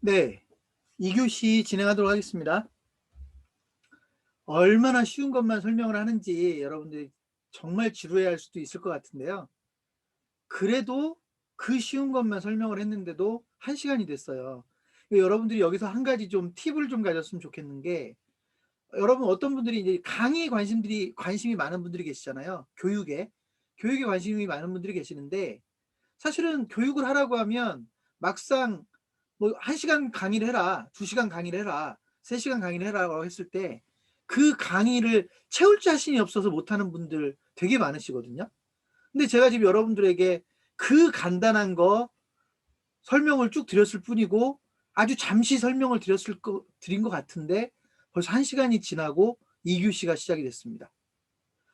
네, 2교시 진행하도록 하겠습니다. 얼마나 쉬운 것만 설명을 하는지 여러분들이 정말 지루해할 수도 있을 것 같은데요. 그래도 그 쉬운 것만 설명을 했는데도 1시간이 됐어요. 여러분들이 여기서 한 가지 좀 팁을 좀 가졌으면 좋겠는 게, 여러분 어떤 분들이 이제 강의에 관심이 많은 분들이 계시잖아요. 교육에 관심이 많은 분들이 계시는데, 사실은 교육을 하라고 하면 막상 뭐 1시간 강의를 해라, 2시간 강의를 해라, 3시간 강의를 해라고 했을 때 그 강의를 채울 자신이 없어서 못하는 분들 되게 많으시거든요. 근데 제가 지금 여러분들에게 그 간단한 거 설명을 쭉 드렸을 뿐이고, 아주 잠시 설명을 드린 것 같은데 벌써 1시간이 지나고 2교시가 시작이 됐습니다.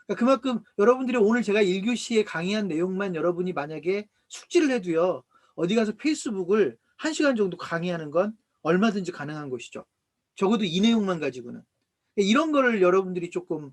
그러니까 그만큼 여러분들이 오늘 제가 1교시에 강의한 내용만 여러분이 만약에 숙지를 해도요, 어디 가서 페이스북을 1시간 정도 강의하는 건 얼마든지 가능한 것이죠. 적어도 이 내용만 가지고는. 이런 거를 여러분들이 조금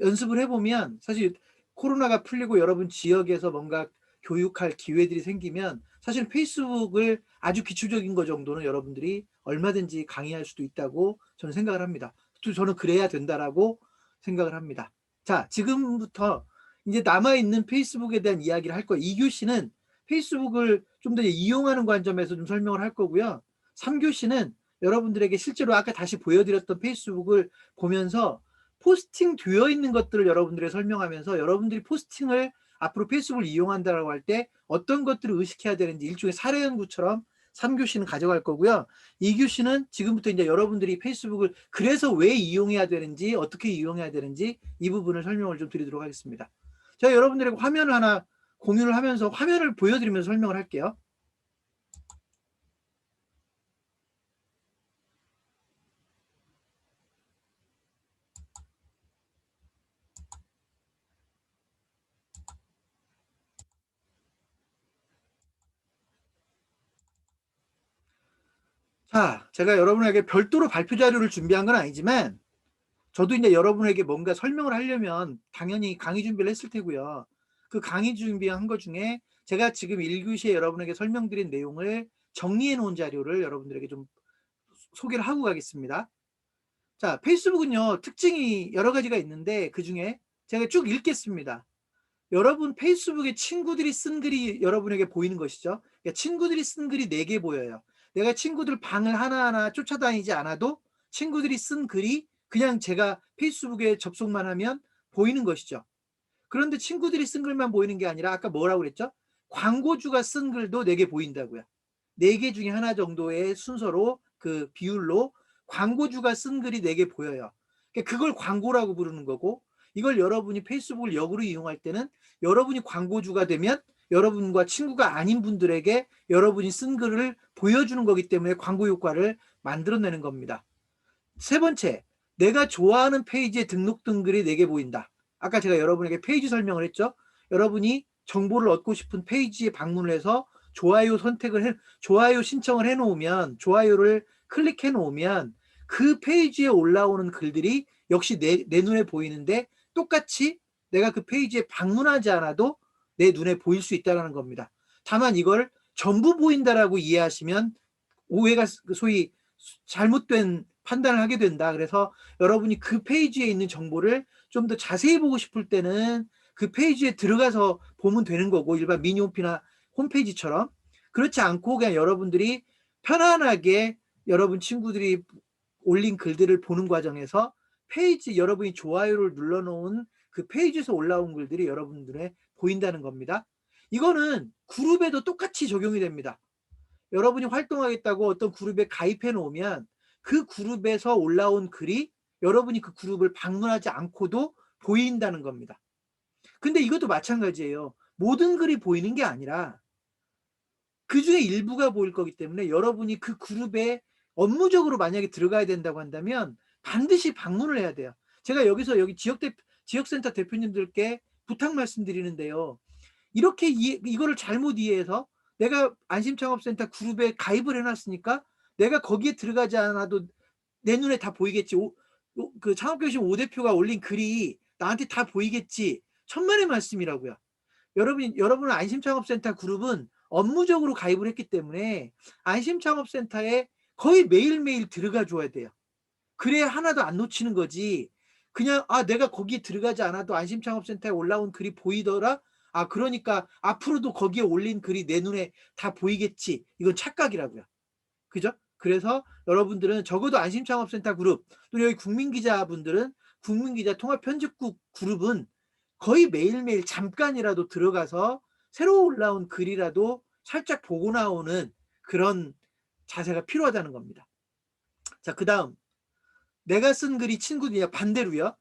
연습을 해보면, 사실 코로나가 풀리고 여러분 지역에서 뭔가 교육할 기회들이 생기면 사실 페이스북을 아주 기초적인 거 정도는 여러분들이 얼마든지 강의할 수도 있다고 저는 생각을 합니다. 또 저는 그래야 된다라고 생각을 합니다. 자, 지금부터 이제 남아있는 페이스북에 대한 이야기를 할 거예요. 2교시는 페이스북을 좀 더 이용하는 관점에서 좀 설명을 할 거고요. 3교시는 여러분들에게 실제로 아까 다시 보여드렸던 페이스북을 보면서 포스팅 되어 있는 것들을 여러분들에게 설명하면서, 여러분들이 포스팅을 앞으로 페이스북을 이용한다라고 할 때 어떤 것들을 의식해야 되는지 일종의 사례 연구처럼 3교시는 가져갈 거고요. 2교시는 지금부터 이제 여러분들이 페이스북을 그래서 왜 이용해야 되는지, 어떻게 이용해야 되는지 이 부분을 설명을 좀 드리도록 하겠습니다. 제가 여러분들에게 화면을 하나 공유를 하면서 화면을 보여드리면서 설명을 할게요. 자, 제가 여러분에게 별도로 발표 자료를 준비한 건 아니지만, 저도 이제 여러분에게 뭔가 설명을 하려면 당연히 강의 준비를 했을 테고요. 그 강의 준비한 것 중에 제가 지금 1교시에 여러분에게 설명드린 내용을 정리해 놓은 자료를 여러분들에게 좀 소개를 하고 가겠습니다. 자, 페이스북은요, 특징이 여러 가지가 있는데 그 중에 제가 쭉 읽겠습니다. 여러분 페이스북에 친구들이 쓴 글이 여러분에게 보이는 것이죠. 그러니까 친구들이 쓴 글이 4개 보여요. 내가 친구들 방을 하나하나 쫓아다니지 않아도 친구들이 쓴 글이 그냥 제가 페이스북에 접속만 하면 보이는 것이죠. 그런데 친구들이 쓴 글만 보이는 게 아니라 아까 뭐라고 그랬죠? 광고주가 쓴 글도 4개 보인다고요. 4개 중에 하나 정도의 순서로, 그 비율로 광고주가 쓴 글이 4개 보여요. 그러니까 그걸 광고라고 부르는 거고, 이걸 여러분이 페이스북을 역으로 이용할 때는 여러분이 광고주가 되면 여러분과 친구가 아닌 분들에게 여러분이 쓴 글을 보여주는 거기 때문에 광고 효과를 만들어내는 겁니다. 세 번째, 내가 좋아하는 페이지에 등록된 글이 4개 보인다. 아까 제가 여러분에게 페이지 설명을 했죠. 여러분이 정보를 얻고 싶은 페이지에 방문을 해서 좋아요 신청을 해놓으면, 좋아요를 클릭해 놓으면 그 페이지에 올라오는 글들이 역시 내 눈에 보이는데, 똑같이 내가 그 페이지에 방문하지 않아도 내 눈에 보일 수 있다는 겁니다. 다만 이걸 전부 보인다라고 이해하시면 오해가, 소위 잘못된 판단을 하게 된다. 그래서 여러분이 그 페이지에 있는 정보를 좀 더 자세히 보고 싶을 때는 그 페이지에 들어가서 보면 되는 거고, 일반 미니홈피나 홈페이지처럼. 그렇지 않고 그냥 여러분들이 편안하게 여러분 친구들이 올린 글들을 보는 과정에서 여러분이 좋아요를 눌러놓은 그 페이지에서 올라온 글들이 여러분들의 보인다는 겁니다. 이거는 그룹에도 똑같이 적용이 됩니다. 여러분이 활동하겠다고 어떤 그룹에 가입해 놓으면 그 그룹에서 올라온 글이 여러분이 그 그룹을 방문하지 않고도 보인다는 겁니다. 근데 이것도 마찬가지예요. 모든 글이 보이는 게 아니라 그 중에 일부가 보일 거기 때문에, 여러분이 그 그룹에 업무적으로 만약에 들어가야 된다고 한다면 반드시 방문을 해야 돼요. 제가 여기 지역센터 대표님들께 부탁 말씀드리는데요. 이렇게 이거를 잘못 이해해서 내가 안심창업센터 그룹에 가입을 해놨으니까 내가 거기에 들어가지 않아도 내 눈에 다 보이겠지. 그 창업교실 5대표가 올린 글이 나한테 다 보이겠지. 천만의 말씀이라고요. 여러분 안심창업센터 그룹은 업무적으로 가입을 했기 때문에 안심창업센터에 거의 매일매일 들어가 줘야 돼요. 그래야 하나도 안 놓치는 거지. 그냥 내가 거기에 들어가지 않아도 안심창업센터에 올라온 글이 보이더라. 그러니까 앞으로도 거기에 올린 글이 내 눈에 다 보이겠지. 이건 착각이라고요. 그죠? 그래서 여러분들은 적어도 안심창업센터 그룹, 또 여기 국민기자분들은 국민기자 통합편집국 그룹은 거의 매일매일 잠깐이라도 들어가서 새로 올라온 글이라도 살짝 보고 나오는 그런 자세가 필요하다는 겁니다. 자, 그다음 내가 쓴 글이 친구들이야. 반대로요.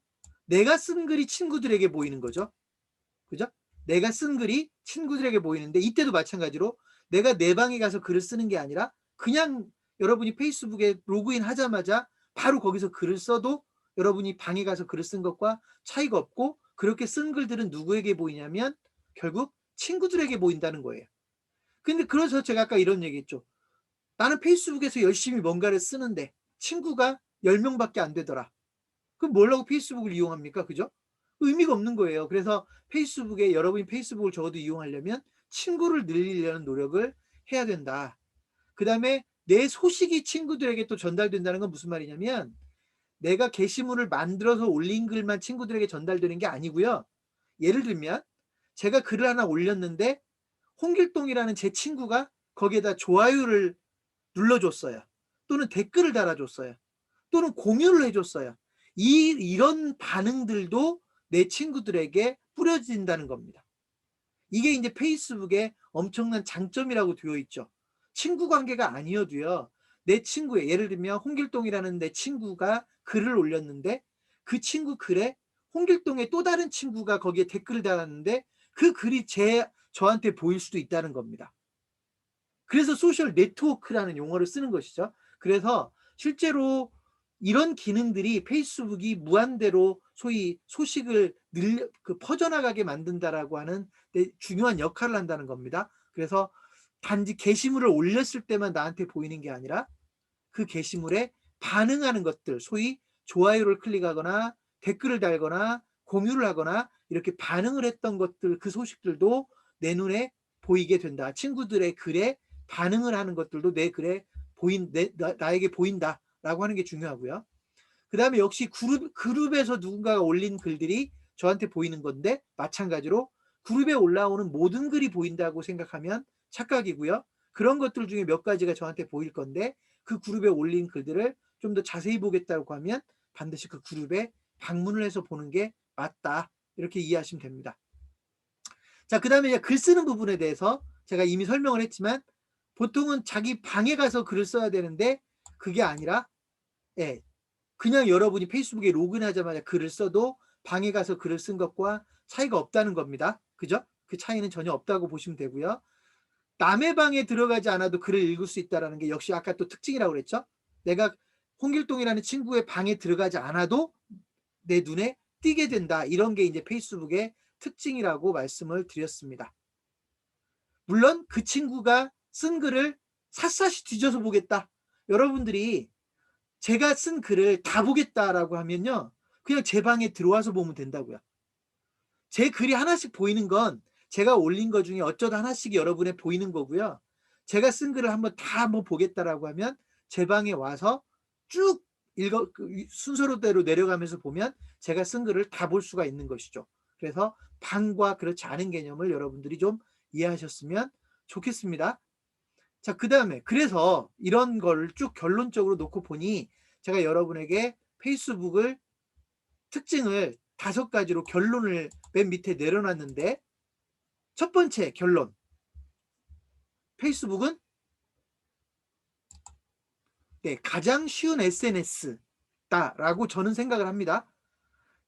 내가 쓴 글이 친구들에게 보이는 거죠. 그죠? 내가 쓴 글이 친구들에게 보이는데 이때도 마찬가지로 내가 내 방에 가서 글을 쓰는 게 아니라 그냥 여러분이 페이스북에 로그인 하자마자 바로 거기서 글을 써도 여러분이 방에 가서 글을 쓴 것과 차이가 없고, 그렇게 쓴 글들은 누구에게 보이냐면 결국 친구들에게 보인다는 거예요. 근데 그래서 제가 아까 이런 얘기했죠. 나는 페이스북에서 열심히 뭔가를 쓰는데 친구가 10명밖에 안 되더라. 그럼 뭐라고 페이스북을 이용합니까? 그죠? 의미가 없는 거예요. 그래서 페이스북에 여러분이 페이스북을 적어도 이용하려면 친구를 늘리려는 노력을 해야 된다. 그다음에 내 소식이 친구들에게 또 전달된다는 건 무슨 말이냐면 내가 게시물을 만들어서 올린 글만 친구들에게 전달되는 게 아니고요. 예를 들면 제가 글을 하나 올렸는데 홍길동이라는 제 친구가 거기에다 좋아요를 눌러줬어요. 또는 댓글을 달아줬어요. 또는 공유를 해줬어요. 이런 반응들도 내 친구들에게 뿌려진다는 겁니다. 이게 이제 페이스북의 엄청난 장점이라고 되어 있죠. 친구 관계가 아니어도요. 내 친구의, 예를 들면 홍길동이라는 내 친구가 글을 올렸는데 그 친구 글에 홍길동의 또 다른 친구가 거기에 댓글을 달았는데 그 글이 저한테 보일 수도 있다는 겁니다. 그래서 소셜 네트워크라는 용어를 쓰는 것이죠. 그래서 실제로 이런 기능들이 페이스북이 무한대로 소위 소식을 퍼져나가게 만든다라고 하는 중요한 역할을 한다는 겁니다. 그래서 단지 게시물을 올렸을 때만 나한테 보이는 게 아니라 그 게시물에 반응하는 것들, 소위 좋아요를 클릭하거나 댓글을 달거나 공유를 하거나 이렇게 반응을 했던 것들, 그 소식들도 내 눈에 보이게 된다. 친구들의 글에 반응을 하는 것들도 내 글에 나에게 보인다라고 하는 게 중요하고요. 그 다음에 역시 그룹에서 누군가가 올린 글들이 저한테 보이는 건데 마찬가지로 그룹에 올라오는 모든 글이 보인다고 생각하면 착각이고요. 그런 것들 중에 몇 가지가 저한테 보일 건데 그 그룹에 올린 글들을 좀 더 자세히 보겠다고 하면 반드시 그 그룹에 방문을 해서 보는 게 맞다. 이렇게 이해하시면 됩니다. 자, 그 다음에 글 쓰는 부분에 대해서 제가 이미 설명을 했지만 보통은 자기 방에 가서 글을 써야 되는데 그게 아니라 그냥 여러분이 페이스북에 로그인하자마자 글을 써도 방에 가서 글을 쓴 것과 차이가 없다는 겁니다. 그죠? 그 차이는 전혀 없다고 보시면 되고요. 남의 방에 들어가지 않아도 글을 읽을 수 있다는 게 역시 아까 또 특징이라고 그랬죠. 내가 홍길동이라는 친구의 방에 들어가지 않아도 내 눈에 띄게 된다. 이런 게 이제 페이스북의 특징이라고 말씀을 드렸습니다. 물론 그 친구가 쓴 글을 샅샅이 뒤져서 보겠다. 여러분들이 제가 쓴 글을 다 보겠다라고 하면요. 그냥 제 방에 들어와서 보면 된다고요. 제 글이 하나씩 보이는 건 제가 올린 것 중에 어쩌다 하나씩 여러분에 보이는 거고요. 제가 쓴 글을 한번 보겠다라고 하면 제 방에 와서 쭉 순서대로 내려가면서 보면 제가 쓴 글을 다 볼 수가 있는 것이죠. 그래서 방과 그렇지 않은 개념을 여러분들이 좀 이해하셨으면 좋겠습니다. 자, 그 다음에 그래서 이런 걸 쭉 결론적으로 놓고 보니 제가 여러분에게 페이스북을 특징을 5가지로 결론을 맨 밑에 내려놨는데 첫 번째 결론, 페이스북은 가장 쉬운 SNS다라고 저는 생각을 합니다.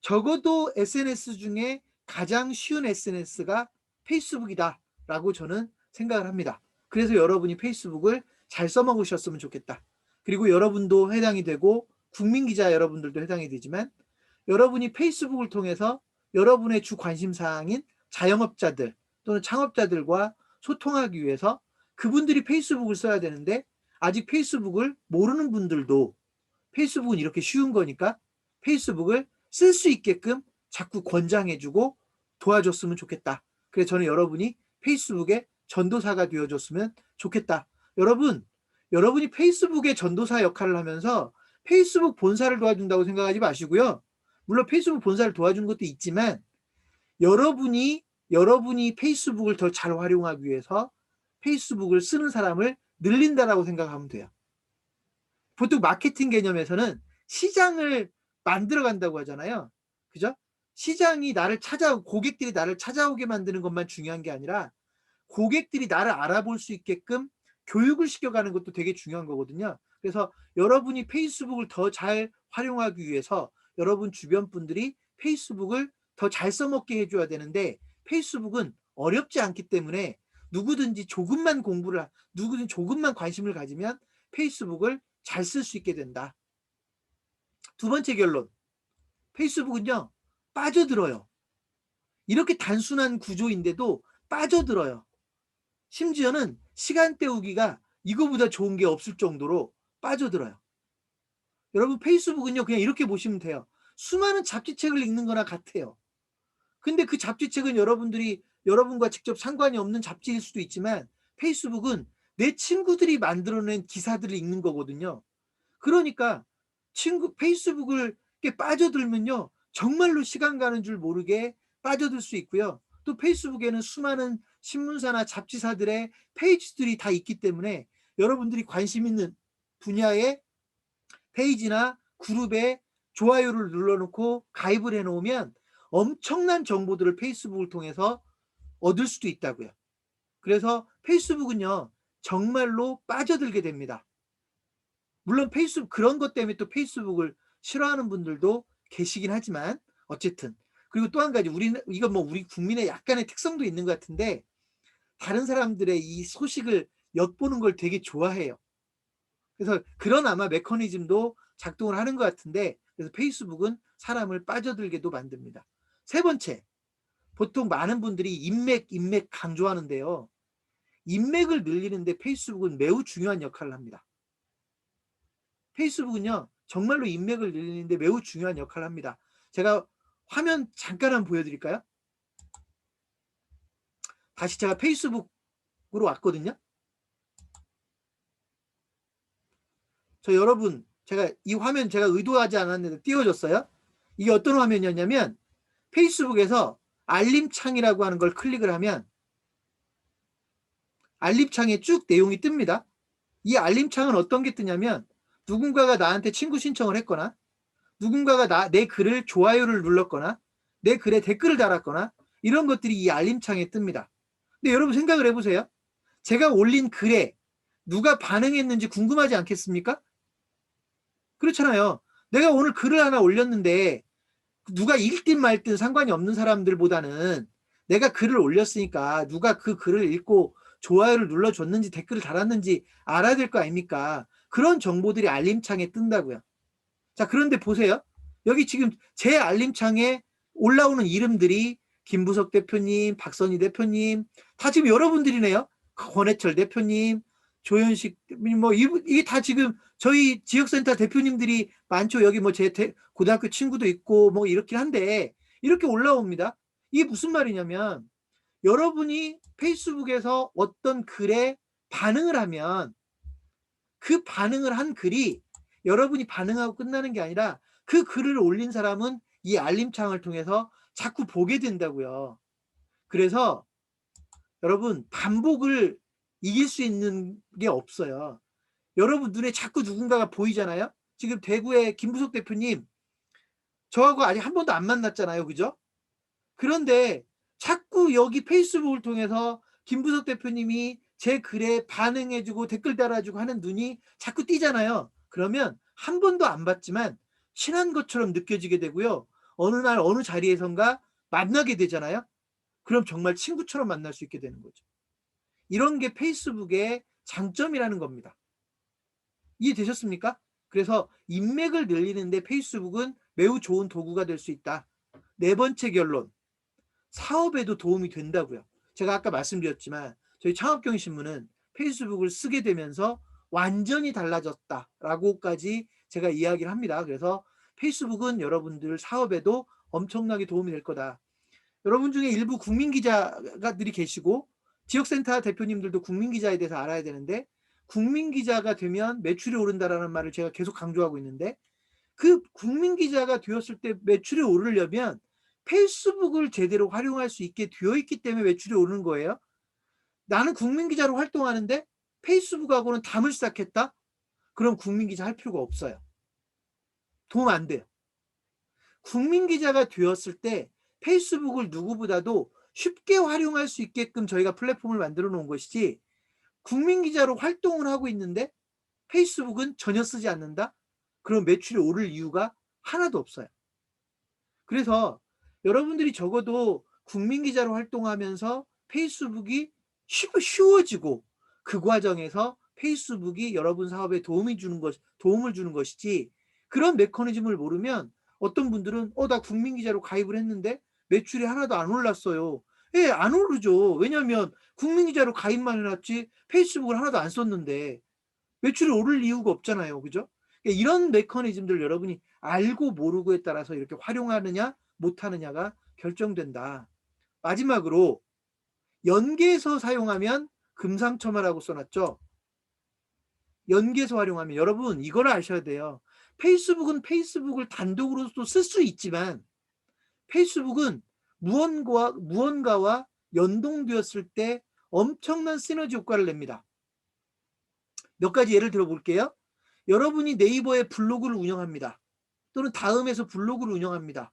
적어도 SNS 중에 가장 쉬운 SNS가 페이스북이다라고 저는 생각을 합니다. 그래서 여러분이 페이스북을 잘 써먹으셨으면 좋겠다. 그리고 여러분도 해당이 되고 국민기자 여러분들도 해당이 되지만 여러분이 페이스북을 통해서 여러분의 주 관심사항인 자영업자들 또는 창업자들과 소통하기 위해서 그분들이 페이스북을 써야 되는데 아직 페이스북을 모르는 분들도 페이스북은 이렇게 쉬운 거니까 페이스북을 쓸 수 있게끔 자꾸 권장해주고 도와줬으면 좋겠다. 그래서 저는 여러분이 페이스북의 전도사가 되어줬으면 좋겠다. 여러분, 여러분이 페이스북의 전도사 역할을 하면서 페이스북 본사를 도와준다고 생각하지 마시고요. 물론 페이스북 본사를 도와주는 것도 있지만 여러분이 페이스북을 더 잘 활용하기 위해서 페이스북을 쓰는 사람을 늘린다라고 생각하면 돼요. 보통 마케팅 개념에서는 시장을 만들어 간다고 하잖아요. 그죠? 시장이 고객들이 나를 찾아오게 만드는 것만 중요한 게 아니라 고객들이 나를 알아볼 수 있게끔 교육을 시켜가는 것도 되게 중요한 거거든요. 그래서 여러분이 페이스북을 더 잘 활용하기 위해서 여러분 주변 분들이 페이스북을 더 잘 써먹게 해줘야 되는데 페이스북은 어렵지 않기 때문에 누구든지 조금만 관심을 가지면 페이스북을 잘 쓸 수 있게 된다. 두 번째 결론. 페이스북은요, 빠져들어요. 이렇게 단순한 구조인데도 빠져들어요. 심지어는 시간 때우기가 이거보다 좋은 게 없을 정도로 빠져들어요. 여러분 페이스북은요 그냥 이렇게 보시면 돼요. 수많은 잡지책을 읽는 거나 같아요. 근데 그 잡지책은 여러분과 직접 상관이 없는 잡지일 수도 있지만 페이스북은 내 친구들이 만들어낸 기사들을 읽는 거거든요. 그러니까 페이스북을 이렇게 빠져들면요 정말로 시간 가는 줄 모르게 빠져들 수 있고요. 또 페이스북에는 수많은 신문사나 잡지사들의 페이지들이 다 있기 때문에 여러분들이 관심 있는 분야의 페이지나 그룹에 좋아요를 눌러놓고 가입을 해놓으면 엄청난 정보들을 페이스북을 통해서 얻을 수도 있다고요. 그래서 페이스북은요 정말로 빠져들게 됩니다. 물론 그런 것 때문에 또 페이스북을 싫어하는 분들도 계시긴 하지만 어쨌든 그리고 또 한 가지 이건 뭐 우리 국민의 약간의 특성도 있는 것 같은데 다른 사람들의 이 소식을 엿보는 걸 되게 좋아해요. 그래서 그런 아마 메커니즘도 작동을 하는 것 같은데 그래서 페이스북은 사람을 빠져들게도 만듭니다. 세 번째, 보통 많은 분들이 인맥 강조하는데요. 인맥을 늘리는데 페이스북은 매우 중요한 역할을 합니다. 페이스북은요 정말로 인맥을 늘리는데 매우 중요한 역할을 합니다. 제가 화면 잠깐 한번 보여드릴까요? 다시 제가 페이스북으로 왔거든요. 여러분 이 화면 제가 의도하지 않았는데 띄워줬어요. 이게 어떤 화면이었냐면 페이스북에서 알림창이라고 하는 걸 클릭을 하면 알림창에 쭉 내용이 뜹니다. 이 알림창은 어떤 게 뜨냐면 누군가가 나한테 친구 신청을 했거나 누군가가 내 글을 좋아요를 눌렀거나 내 글에 댓글을 달았거나 이런 것들이 이 알림창에 뜹니다. 근데 여러분 생각을 해보세요. 제가 올린 글에 누가 반응했는지 궁금하지 않겠습니까? 그렇잖아요. 내가 오늘 글을 하나 올렸는데 누가 읽든 말든 상관이 없는 사람들보다는 내가 글을 올렸으니까 누가 그 글을 읽고 좋아요를 눌러줬는지 댓글을 달았는지 알아야 될 거 아닙니까? 그런 정보들이 알림창에 뜬다고요. 자, 그런데 보세요. 여기 지금 제 알림창에 올라오는 이름들이 김부석 대표님, 박선희 대표님 다 지금 여러분들이네요. 권해철 대표님, 조현식 뭐 이게 다 지금 저희 지역센터 대표님들이 많죠. 여기 뭐 제 고등학교 친구도 있고 뭐 이렇긴 한데 이렇게 올라옵니다. 이게 무슨 말이냐면 여러분이 페이스북에서 어떤 글에 반응을 하면 그 반응을 한 글이 여러분이 반응하고 끝나는 게 아니라 그 글을 올린 사람은 이 알림창을 통해서 자꾸 보게 된다고요. 그래서 여러분 반복을 이길 수 있는 게 없어요. 여러분 눈에 자꾸 누군가가 보이잖아요. 지금 대구의 김부석 대표님 저하고 아직 한 번도 안 만났잖아요. 그죠? 그런데 자꾸 여기 페이스북을 통해서 김부석 대표님이 제 글에 반응해주고 댓글 달아주고 하는 눈이 자꾸 띄잖아요. 그러면 한 번도 안 봤지만 친한 것처럼 느껴지게 되고요. 어느 날 어느 자리에선가 만나게 되잖아요. 그럼 정말 친구처럼 만날 수 있게 되는 거죠. 이런 게 페이스북의 장점이라는 겁니다. 이해되셨습니까? 그래서 인맥을 늘리는데 페이스북은 매우 좋은 도구가 될 수 있다. 네 번째 결론. 사업에도 도움이 된다고요. 제가 아까 말씀드렸지만 저희 창업경신문은 페이스북을 쓰게 되면서 완전히 달라졌다라고까지 제가 이야기를 합니다. 그래서 페이스북은 여러분들 사업에도 엄청나게 도움이 될 거다. 여러분 중에 일부 국민기자들이 계시고 지역센터 대표님들도 국민기자에 대해서 알아야 되는데 국민 기자가 되면 매출이 오른다라는 말을 제가 계속 강조하고 있는데, 그 국민 기자가 되었을 때 매출이 오르려면 페이스북을 제대로 활용할 수 있게 되어 있기 때문에 매출이 오르는 거예요. 나는 국민 기자로 활동하는데 페이스북하고는 담을 쌓겠다? 그럼 국민 기자 할 필요가 없어요. 도움 안 돼요. 국민 기자가 되었을 때 페이스북을 누구보다도 쉽게 활용할 수 있게끔 저희가 플랫폼을 만들어 놓은 것이지, 국민 기자로 활동을 하고 있는데 페이스북은 전혀 쓰지 않는다? 그럼 매출이 오를 이유가 하나도 없어요. 그래서 여러분들이 적어도 국민 기자로 활동하면서 페이스북이 쉬워지고, 그 과정에서 페이스북이 여러분 사업에 도움을 주는 것이지, 그런 메커니즘을 모르면 어떤 분들은 나 국민 기자로 가입을 했는데 매출이 하나도 안 올랐어요. 예, 안 오르죠. 왜냐하면 국민 기자로 가입만 해놨지 페이스북을 하나도 안 썼는데 매출이 오를 이유가 없잖아요. 그죠? 그러니까 이런 메커니즘들 여러분이 알고 모르고에 따라서 이렇게 활용하느냐 못하느냐가 결정된다. 마지막으로, 연계해서 사용하면 금상첨화라고 써놨죠. 연계해서 활용하면, 여러분 이걸 아셔야 돼요. 페이스북은 페이스북을 단독으로도 쓸 수 있지만 페이스북은 무언가와 연동되었을 때 엄청난 시너지 효과를 냅니다. 몇 가지 예를 들어 볼게요. 여러분이 네이버에 블로그를 운영합니다. 또는 다음에서 블로그를 운영합니다.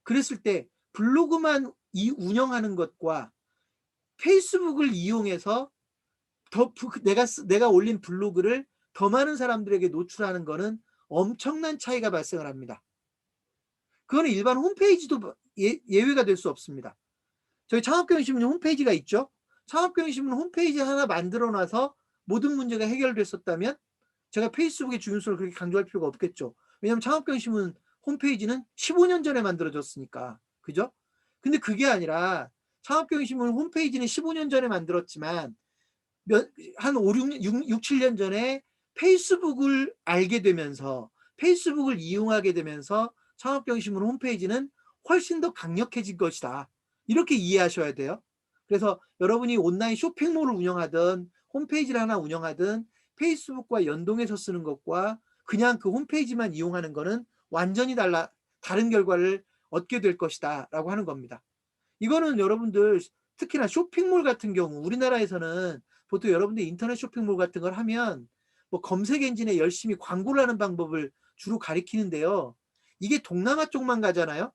그랬을 때 블로그만 운영하는 것과 페이스북을 이용해서 내가 올린 블로그를 더 많은 사람들에게 노출하는 것은 엄청난 차이가 발생을 합니다. 그거는 일반 홈페이지도 예외가 될 수 없습니다. 저희 창업경영신문 홈페이지가 있죠. 창업경영신문 홈페이지 하나 만들어 놔서 모든 문제가 해결됐었다면 제가 페이스북의 중요성을 그렇게 강조할 필요가 없겠죠. 왜냐하면 창업경영신문 홈페이지는 15년 전에 만들어졌으니까. 그죠? 근데 그게 아니라 창업경영신문 홈페이지는 15년 전에 만들었지만 한 5, 6, 7년 전에 페이스북을 알게 되면서, 페이스북을 이용하게 되면서 창업경영신문 홈페이지는 훨씬 더 강력해진 것이다. 이렇게 이해하셔야 돼요. 그래서 여러분이 온라인 쇼핑몰을 운영하든 홈페이지를 하나 운영하든 페이스북과 연동해서 쓰는 것과 그냥 그 홈페이지만 이용하는 것은 완전히 다른 결과를 얻게 될 것이다 라고 하는 겁니다. 이거는 여러분들 특히나 쇼핑몰 같은 경우, 우리나라에서는 보통 여러분들 인터넷 쇼핑몰 같은 걸 하면 뭐 검색 엔진에 열심히 광고를 하는 방법을 주로 가리키는데요. 이게 동남아 쪽만 가잖아요.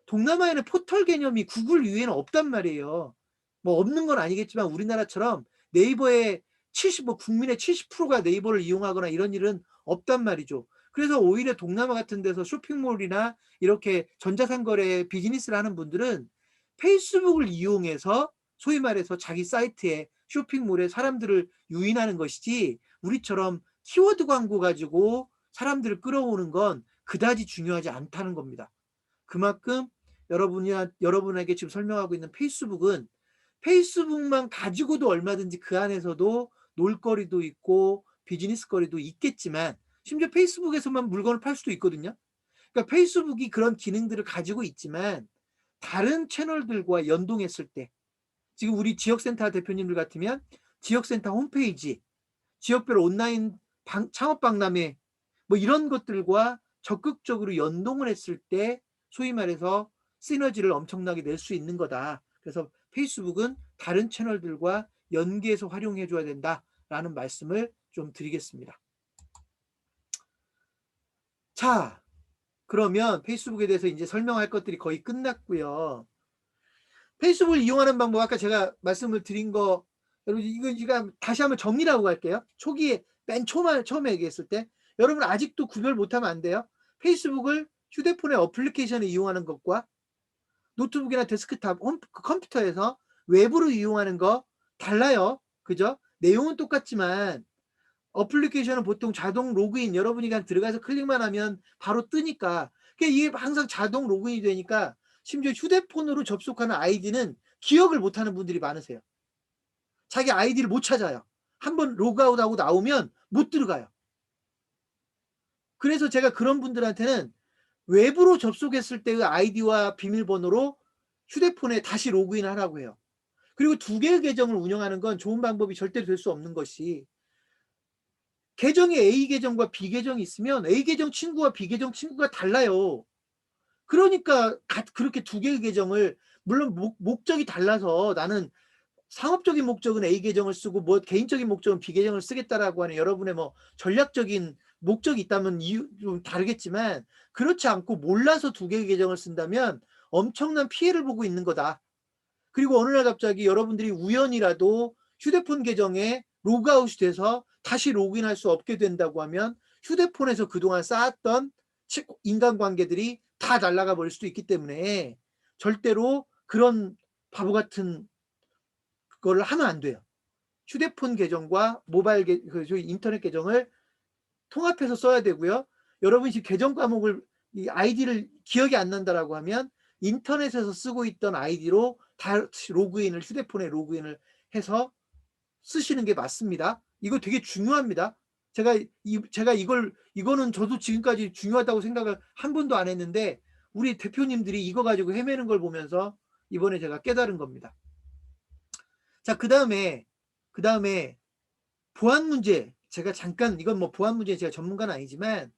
동남아에는 포털 개념이 구글 위에는 없단 말이에요. 뭐 없는 건 아니겠지만 우리나라처럼 네이버의 국민의 70%가 네이버를 이용하거나 이런 일은 없단 말이죠. 그래서 오히려 동남아 같은 데서 쇼핑몰이나 이렇게 전자상거래 비즈니스를 하는 분들은 페이스북을 이용해서 소위 말해서 자기 사이트에 쇼핑몰에 사람들을 유인하는 것이지, 우리처럼 키워드 광고 가지고 사람들을 끌어오는 건 그다지 중요하지 않다는 겁니다. 그만큼 여러분에게 지금 설명하고 있는 페이스북은 페이스북만 가지고도 얼마든지 그 안에서도 놀거리도 있고 비즈니스 거리도 있겠지만, 심지어 페이스북에서만 물건을 팔 수도 있거든요. 그러니까 페이스북이 그런 기능들을 가지고 있지만 다른 채널들과 연동했을 때, 지금 우리 지역센터 대표님들 같으면 지역센터 홈페이지, 지역별 온라인 창업박람회 뭐 이런 것들과 적극적으로 연동을 했을 때 소위 말해서 시너지를 엄청나게 낼 수 있는 거다. 그래서 페이스북은 다른 채널들과 연계해서 활용해 줘야 된다라는 말씀을 좀 드리겠습니다. 자, 그러면 페이스북에 대해서 이제 설명할 것들이 거의 끝났고요. 페이스북을 이용하는 방법, 아까 제가 말씀을 드린 거, 여러분 이거 제가 다시 한번 정리를 하고 갈게요. 초기에 맨 처음에 얘기했을 때 여러분 아직도 구별 못하면 안 돼요. 페이스북을 휴대폰의 어플리케이션을 이용하는 것과 노트북이나 데스크탑, 컴퓨터에서 외부로 이용하는 거 달라요. 그죠? 내용은 똑같지만 어플리케이션은 보통 자동 로그인, 여러분이 그냥 들어가서 클릭만 하면 바로 뜨니까, 이게 항상 자동 로그인이 되니까 심지어 휴대폰으로 접속하는 아이디는 기억을 못하는 분들이 많으세요. 자기 아이디를 못 찾아요. 한번 로그아웃하고 나오면 못 들어가요. 그래서 제가 그런 분들한테는 외부로 접속했을 때의 아이디와 비밀번호로 휴대폰에 다시 로그인 하라고 해요. 그리고 두 개의 계정을 운영하는 건 좋은 방법이 절대 될 수 없는 것이, 계정에 A 계정과 B 계정이 있으면 A 계정 친구와 B 계정 친구가 달라요. 그러니까 그렇게 두 개의 계정을, 물론 목적이 달라서 나는 상업적인 목적은 A 계정을 쓰고 뭐 개인적인 목적은 B 계정을 쓰겠다라고 하는 여러분의 뭐 전략적인 목적이 있다면 이유 좀 다르겠지만, 그렇지 않고 몰라서 두 개의 계정을 쓴다면 엄청난 피해를 보고 있는 거다. 그리고 어느 날 갑자기 여러분들이 우연이라도 휴대폰 계정에 로그아웃이 돼서 다시 로그인할 수 없게 된다고 하면 휴대폰에서 그동안 쌓았던 인간관계들이 다 날아가 버릴 수도 있기 때문에 절대로 그런 바보 같은 그거를 하면 안 돼요. 휴대폰 계정과 모바일 저희 인터넷 계정을 통합해서 써야 되고요. 여러분이 지금 계정 과목을 이 아이디를 기억이 안 난다라고 하면 인터넷에서 쓰고 있던 아이디로 다시 로그인을, 휴대폰에 로그인을 해서 쓰시는 게 맞습니다. 이거 되게 중요합니다. 제가 이거는 저도 지금까지 중요하다고 생각을 한 번도 안 했는데 우리 대표님들이 이거 가지고 헤매는 걸 보면서 이번에 제가 깨달은 겁니다. 자, 그다음에 보안 문제, 제가 잠깐, 이건 뭐 보안 문제에 제가 전문가는 아니지만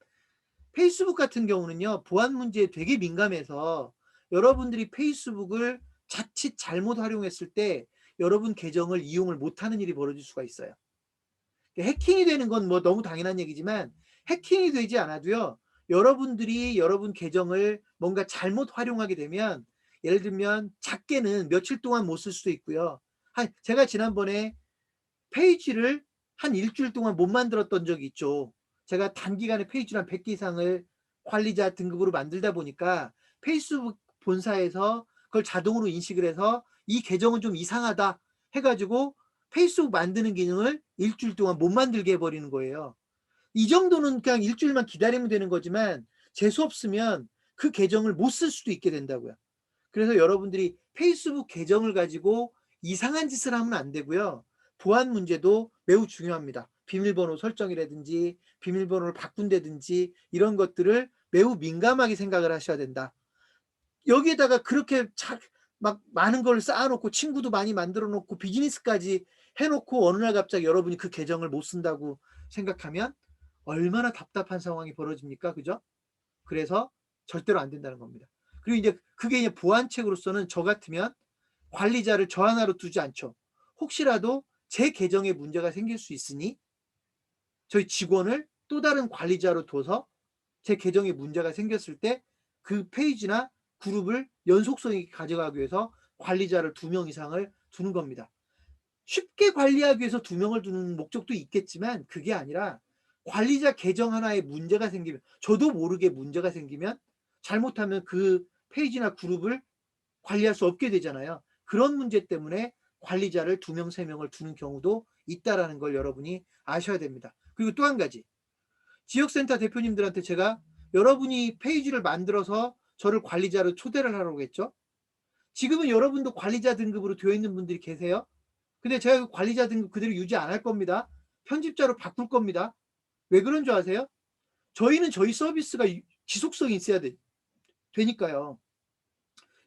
페이스북 같은 경우는요, 보안 문제에 되게 민감해서 여러분들이 페이스북을 자칫 잘못 활용했을 때 여러분 계정을 이용을 못하는 일이 벌어질 수가 있어요. 해킹이 되는 건 뭐 너무 당연한 얘기지만 해킹이 되지 않아도요, 여러분들이 여러분 계정을 뭔가 잘못 활용하게 되면, 예를 들면 작게는 며칠 동안 못 쓸 수도 있고요. 제가 지난번에 페이지를 한 일주일 동안 못 만들었던 적이 있죠. 제가 단기간에 페이지를 한 100개 이상을 관리자 등급으로 만들다 보니까 페이스북 본사에서 그걸 자동으로 인식을 해서 이 계정은 좀 이상하다 해가지고 페이스북 만드는 기능을 일주일 동안 못 만들게 해버리는 거예요. 이 정도는 그냥 일주일만 기다리면 되는 거지만 재수 없으면 그 계정을 못 쓸 수도 있게 된다고요. 그래서 여러분들이 페이스북 계정을 가지고 이상한 짓을 하면 안 되고요. 보안 문제도 매우 중요합니다. 비밀번호 설정이라든지 비밀번호를 바꾼다든지 이런 것들을 매우 민감하게 생각을 하셔야 된다. 여기에다가 그렇게 막 많은 걸 쌓아놓고 친구도 많이 만들어 놓고 비즈니스까지 해놓고 어느 날 갑자기 여러분이 그 계정을 못 쓴다고 생각하면 얼마나 답답한 상황이 벌어집니까? 그죠? 그래서 절대로 안 된다는 겁니다. 그리고 이제 그게 이제 보안책으로서는 저 같으면 관리자를 저 하나로 두지 않죠. 혹시라도 제 계정에 문제가 생길 수 있으니 저희 직원을 또 다른 관리자로 둬서 제 계정에 문제가 생겼을 때 그 페이지나 그룹을 연속성 있게 가져가기 위해서 관리자를 2명 이상을 두는 겁니다. 쉽게 관리하기 위해서 2명을 두는 목적도 있겠지만 그게 아니라 관리자 계정 하나에 문제가 생기면, 저도 모르게 문제가 생기면 잘못하면 그 페이지나 그룹을 관리할 수 없게 되잖아요. 그런 문제 때문에 관리자를 2명, 3명을 두는 경우도 있다라는 걸 여러분이 아셔야 됩니다. 그리고 또 한 가지, 지역센터 대표님들한테 제가 여러분이 페이지를 만들어서 저를 관리자로 초대를 하라고 했죠. 지금은 여러분도 관리자 등급으로 되어 있는 분들이 계세요. 근데 제가 그 관리자 등급 그대로 유지 안 할 겁니다. 편집자로 바꿀 겁니다. 왜 그런 줄 아세요? 저희는 저희 서비스가 지속성이 있어야 되니까요.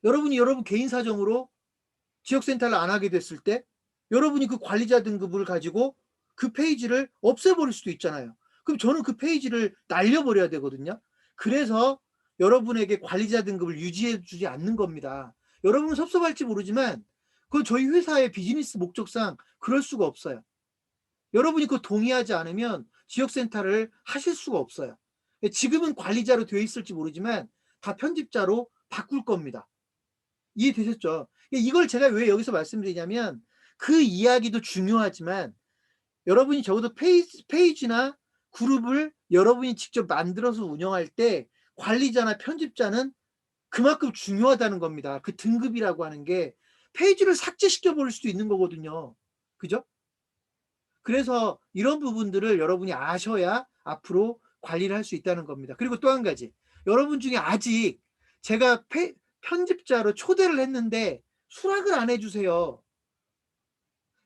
여러분이 여러분 개인 사정으로 지역센터를 안 하게 됐을 때 여러분이 그 관리자 등급을 가지고 그 페이지를 없애버릴 수도 있잖아요. 그럼 저는 그 페이지를 날려버려야 되거든요. 그래서 여러분에게 관리자 등급을 유지해 주지 않는 겁니다. 여러분은 섭섭할지 모르지만 그건 저희 회사의 비즈니스 목적상 그럴 수가 없어요. 여러분이 그거 동의하지 않으면 지역센터를 하실 수가 없어요. 지금은 관리자로 되어 있을지 모르지만 다 편집자로 바꿀 겁니다. 이해되셨죠? 이걸 제가 왜 여기서 말씀드리냐면 그 이야기도 중요하지만 여러분이 적어도 페이지나 그룹을 여러분이 직접 만들어서 운영할 때 관리자나 편집자는 그만큼 중요하다는 겁니다. 그 등급이라고 하는 게 페이지를 삭제시켜 버릴 수도 있는 거거든요. 그죠? 그래서 이런 부분들을 여러분이 아셔야 앞으로 관리를 할 수 있다는 겁니다. 그리고 또 한 가지, 여러분 중에 아직 제가 편집자로 초대를 했는데 수락을 안 해주세요.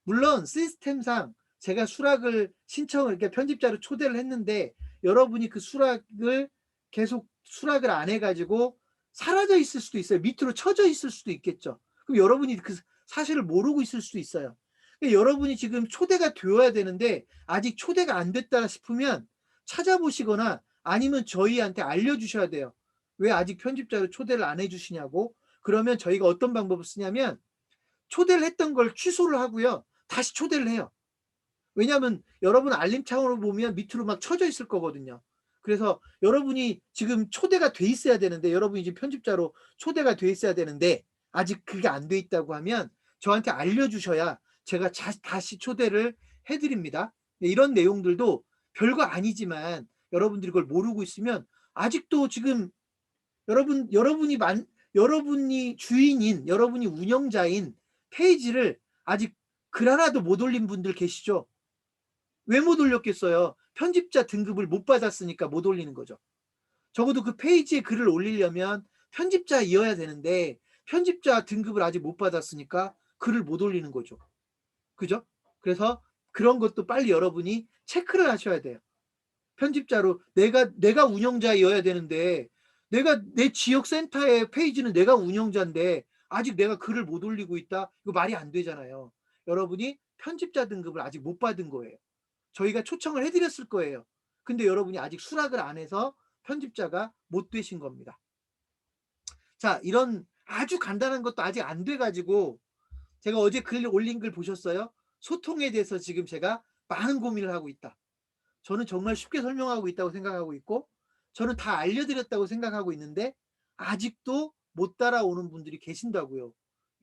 물론 시스템상 제가 수락을 신청을, 이렇게 편집자로 초대를 했는데 여러분이 그 수락을 계속 수락을 안 해가지고 사라져 있을 수도 있어요. 밑으로 쳐져 있을 수도 있겠죠. 그럼 여러분이 그 사실을 모르고 있을 수도 있어요. 여러분이 지금 초대가 되어야 되는데 아직 초대가 안 됐다 싶으면 찾아보시거나 아니면 저희한테 알려주셔야 돼요. 왜 아직 편집자로 초대를 안 해주시냐고. 그러면 저희가 어떤 방법을 쓰냐면 초대를 했던 걸 취소를 하고요. 다시 초대를 해요. 왜냐하면 여러분 알림창으로 보면 밑으로 막 쳐져 있을 거거든요. 그래서 여러분이 지금 초대가 돼 있어야 되는데, 여러분이 지금 편집자로 초대가 돼 있어야 되는데 아직 그게 안 돼 있다고 하면 저한테 알려주셔야 제가 다시 초대를 해드립니다. 이런 내용들도 별거 아니지만 여러분들이 그걸 모르고 있으면 아직도 지금 여러분이 주인인, 여러분이 운영자인 페이지를 아직 글 하나도 못 올린 분들 계시죠? 왜 못 올렸겠어요? 편집자 등급을 못 받았으니까 못 올리는 거죠. 적어도 그 페이지에 글을 올리려면 편집자이어야 되는데 편집자 등급을 아직 못 받았으니까 글을 못 올리는 거죠. 그죠? 그래서 그런 것도 빨리 여러분이 체크를 하셔야 돼요. 편집자로 내가 운영자이어야 되는데, 내가 내 지역 센터의 페이지는 내가 운영자인데 아직 내가 글을 못 올리고 있다? 이거 말이 안 되잖아요. 여러분이 편집자 등급을 아직 못 받은 거예요. 저희가 초청을 해드렸을 거예요. 근데 여러분이 아직 수락을 안 해서 편집자가 못 되신 겁니다. 자, 이런 아주 간단한 것도 아직 안 돼가지고, 제가 어제 글 올린 글 보셨어요? 소통에 대해서 지금 제가 많은 고민을 하고 있다. 저는 정말 쉽게 설명하고 있다고 생각하고 있고, 저는 다 알려드렸다고 생각하고 있는데 아직도 못 따라오는 분들이 계신다고요.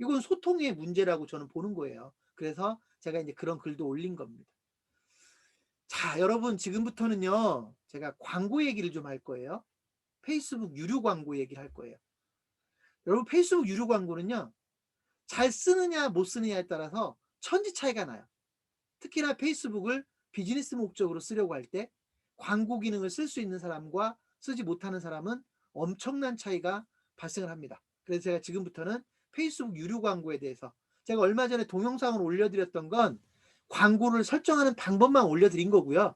이건 소통의 문제라고 저는 보는 거예요. 그래서 제가 이제 그런 글도 올린 겁니다. 자, 여러분 지금부터는요, 제가 광고 얘기를 좀 할 거예요. 페이스북 유료 광고 얘기를 할 거예요. 여러분, 페이스북 유료 광고는요, 잘 쓰느냐 못 쓰느냐에 따라서 천지 차이가 나요. 특히나 페이스북을 비즈니스 목적으로 쓰려고 할 때 광고 기능을 쓸 수 있는 사람과 쓰지 못하는 사람은 엄청난 차이가 발생을 합니다. 그래서 제가 지금부터는 페이스북 유료 광고에 대해서, 제가 얼마 전에 동영상을 올려드렸던 건 광고를 설정하는 방법만 올려드린 거고요.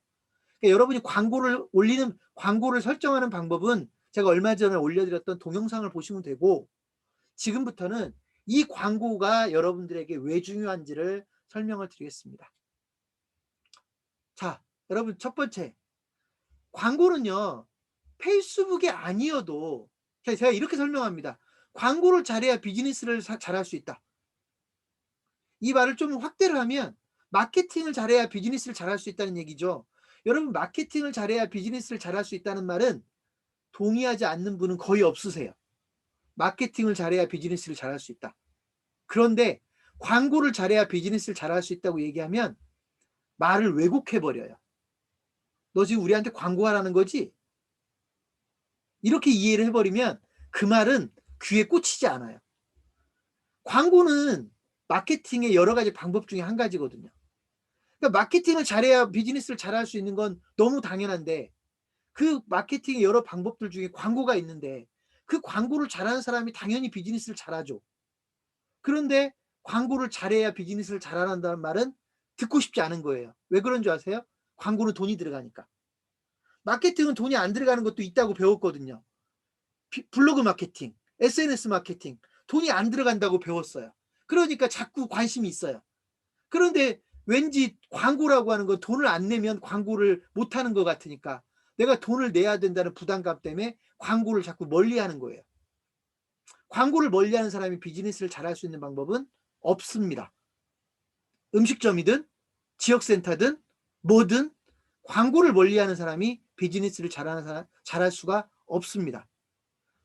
그러니까 여러분이 광고를 설정하는 방법은 제가 얼마 전에 올려드렸던 동영상을 보시면 되고, 지금부터는 이 광고가 여러분들에게 왜 중요한지를 설명을 드리겠습니다. 자, 여러분, 첫 번째, 광고는요, 페이스북이 아니어도, 제가 이렇게 설명합니다. 광고를 잘해야 비즈니스를 잘할 수 있다. 이 말을 좀 확대를 하면 마케팅을 잘해야 비즈니스를 잘할 수 있다는 얘기죠. 여러분, 마케팅을 잘해야 비즈니스를 잘할 수 있다는 말은 동의하지 않는 분은 거의 없으세요. 마케팅을 잘해야 비즈니스를 잘할 수 있다. 그런데 광고를 잘해야 비즈니스를 잘할 수 있다고 얘기하면 말을 왜곡해버려요. 너 지금 우리한테 광고하라는 거지? 이렇게 이해를 해버리면 그 말은 귀에 꽂히지 않아요. 광고는 마케팅의 여러 가지 방법 중에 한 가지거든요. 그러니까 마케팅을 잘해야 비즈니스를 잘할 수 있는 건 너무 당연한데, 그 마케팅의 여러 방법들 중에 광고가 있는데 그 광고를 잘하는 사람이 당연히 비즈니스를 잘하죠. 그런데 광고를 잘해야 비즈니스를 잘한다는 말은 듣고 싶지 않은 거예요. 왜 그런 줄 아세요? 광고는 돈이 들어가니까. 마케팅은 돈이 안 들어가는 것도 있다고 배웠거든요. 블로그 마케팅, SNS 마케팅, 돈이 안 들어간다고 배웠어요. 그러니까 자꾸 관심이 있어요. 그런데 왠지 광고라고 하는 건 돈을 안 내면 광고를 못 하는 것 같으니까 내가 돈을 내야 된다는 부담감 때문에 광고를 자꾸 멀리하는 거예요. 광고를 멀리하는 사람이 비즈니스를 잘할 수 있는 방법은 없습니다. 음식점이든 지역센터든 뭐든 광고를 멀리하는 사람이 비즈니스를 잘할 수가 없습니다.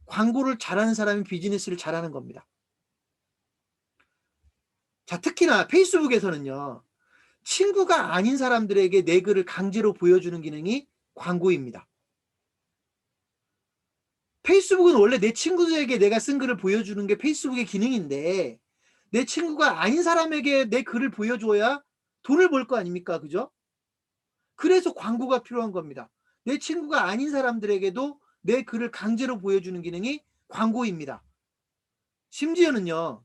광고를 잘하는 사람이 비즈니스를 잘하는 겁니다. 자, 특히나 페이스북에서는요, 친구가 아닌 사람들에게 내 글을 강제로 보여주는 기능이 광고입니다. 페이스북은 원래 내 친구들에게 내가 쓴 글을 보여주는 게 페이스북의 기능인데, 내 친구가 아닌 사람에게 내 글을 보여줘야 돈을 벌 거 아닙니까? 그죠? 그래서 광고가 필요한 겁니다. 내 친구가 아닌 사람들에게도 내 글을 강제로 보여주는 기능이 광고입니다. 심지어는요,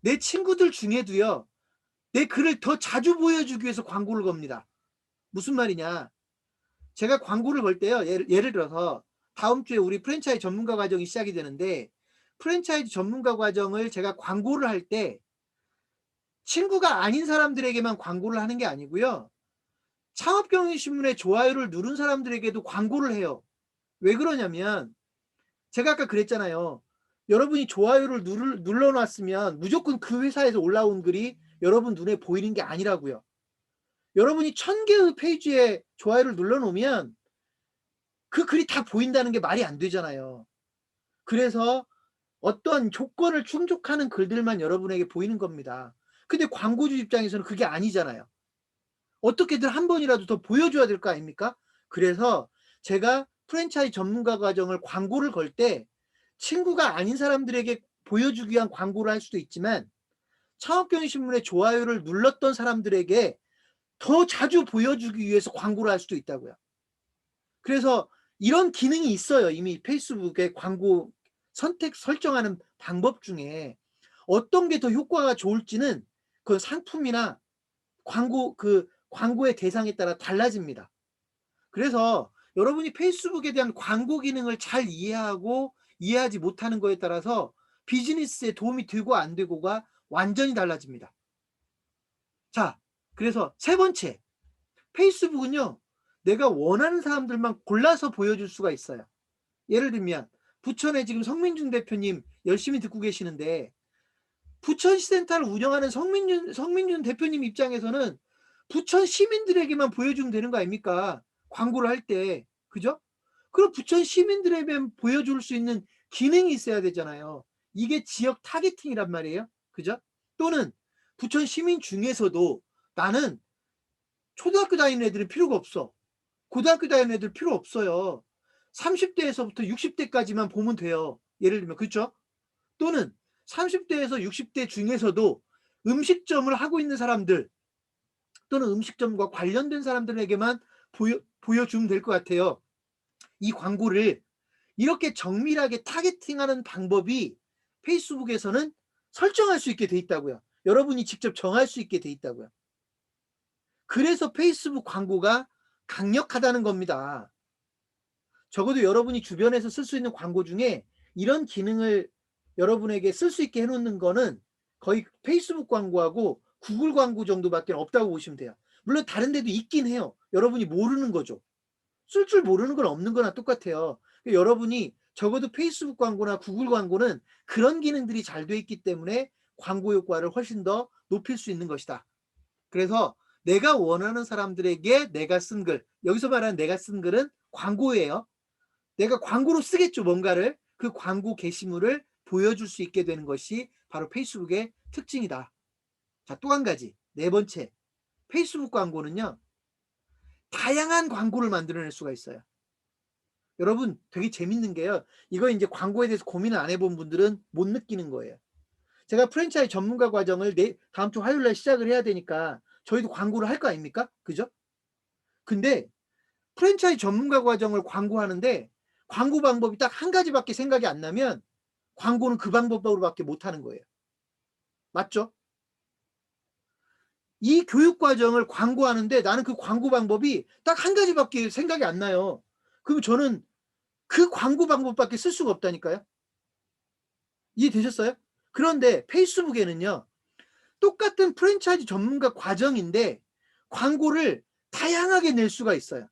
내 친구들 중에도요, 내 글을 더 자주 보여주기 위해서 광고를 겁니다. 무슨 말이냐? 제가 광고를 걸 때요, 예를 들어서 다음 주에 우리 프랜차이즈 전문가 과정이 시작이 되는데, 프랜차이즈 전문가 과정을 제가 광고를 할 때 친구가 아닌 사람들에게만 광고를 하는 게 아니고요. 창업경제신문에 좋아요를 누른 사람들에게도 광고를 해요. 왜 그러냐면 제가 아까 그랬잖아요. 여러분이 좋아요를 눌러 놨으면 무조건 그 회사에서 올라온 글이 여러분 눈에 보이는 게 아니라고요. 여러분이 1000개의 페이지에 좋아요를 눌러 놓으면 그 글이 다 보인다는 게 말이 안 되잖아요. 그래서 어떤 조건을 충족하는 글들만 여러분에게 보이는 겁니다. 근데 광고주 입장에서는 그게 아니잖아요. 어떻게든 한 번이라도 더 보여줘야 될 거 아닙니까? 그래서 제가 프랜차이즈 전문가 과정을 광고를 걸 때 친구가 아닌 사람들에게 보여주기 위한 광고를 할 수도 있지만 창업경제신문에 좋아요를 눌렀던 사람들에게 더 자주 보여주기 위해서 광고를 할 수도 있다고요. 그래서 이런 기능이 있어요. 이미 페이스북에 광고 선택 설정하는 방법 중에 어떤 게 더 효과가 좋을지는 그 상품이나 광고의 대상에 따라 달라집니다. 그래서 여러분이 페이스북에 대한 광고 기능을 잘 이해하고 이해하지 못하는 거에 따라서 비즈니스에 도움이 되고 안 되고가 완전히 달라집니다. 자, 그래서 세 번째, 페이스북은요, 내가 원하는 사람들만 골라서 보여줄 수가 있어요. 예를 들면 부천에 지금 성민준 대표님 열심히 듣고 계시는데 부천시센터를 운영하는 성민준 대표님 입장에서는 부천 시민들에게만 보여주면 되는 거 아닙니까? 광고를 할 때. 그죠? 그럼 부천 시민들에게만 보여줄 수 있는 기능이 있어야 되잖아요. 이게 지역 타겟팅이란 말이에요. 그죠? 또는 부천 시민 중에서도 나는 초등학교 다니는 애들은 필요가 없어. 고등학교 다니는 애들 필요 없어요. 30대에서부터 60대까지만 보면 돼요. 예를 들면. 그렇죠? 또는 30대에서 60대 중에서도 음식점을 하고 있는 사람들 또는 음식점과 관련된 사람들에게만 보여주면 될 것 같아요. 이 광고를 이렇게 정밀하게 타겟팅하는 방법이 페이스북에서는 설정할 수 있게 돼 있다고요. 여러분이 직접 정할 수 있게 돼 있다고요. 그래서 페이스북 광고가 강력하다는 겁니다. 적어도 여러분이 주변에서 쓸 수 있는 광고 중에 이런 기능을 여러분에게 쓸 수 있게 해놓는 거는 거의 페이스북 광고하고 구글 광고 정도밖에 없다고 보시면 돼요. 물론 다른 데도 있긴 해요. 여러분이 모르는 거죠. 쓸 줄 모르는 건 없는 거나 똑같아요. 여러분이 적어도 페이스북 광고나 구글 광고는 그런 기능들이 잘 돼 있기 때문에 광고 효과를 훨씬 더 높일 수 있는 것이다. 그래서 내가 원하는 사람들에게 내가 쓴 글, 여기서 말하는 내가 쓴 글은 광고예요. 내가 광고로 쓰겠죠, 뭔가를. 그 광고 게시물을 보여줄 수 있게 되는 것이 바로 페이스북의 특징이다. 자, 또 한 가지. 네 번째. 페이스북 광고는요, 다양한 광고를 만들어낼 수가 있어요. 여러분, 되게 재밌는 게요. 이거 이제 광고에 대해서 고민을 안 해본 분들은 못 느끼는 거예요. 제가 프랜차이즈 전문가 과정을 다음 주 화요일 날 시작을 해야 되니까 저희도 광고를 할 거 아닙니까? 그죠? 근데 프랜차이즈 전문가 과정을 광고하는데 광고 방법이 딱 한 가지밖에 생각이 안 나면 광고는 그 방법으로밖에 못 하는 거예요. 맞죠? 이 교육 과정을 광고하는데 나는 그 광고 방법이 딱 한 가지밖에 생각이 안 나요. 그럼 저는 그 광고 방법밖에 쓸 수가 없다니까요. 이해되셨어요? 그런데 페이스북에는요, 똑같은 프랜차이즈 전문가 과정인데 광고를 다양하게 낼 수가 있어요.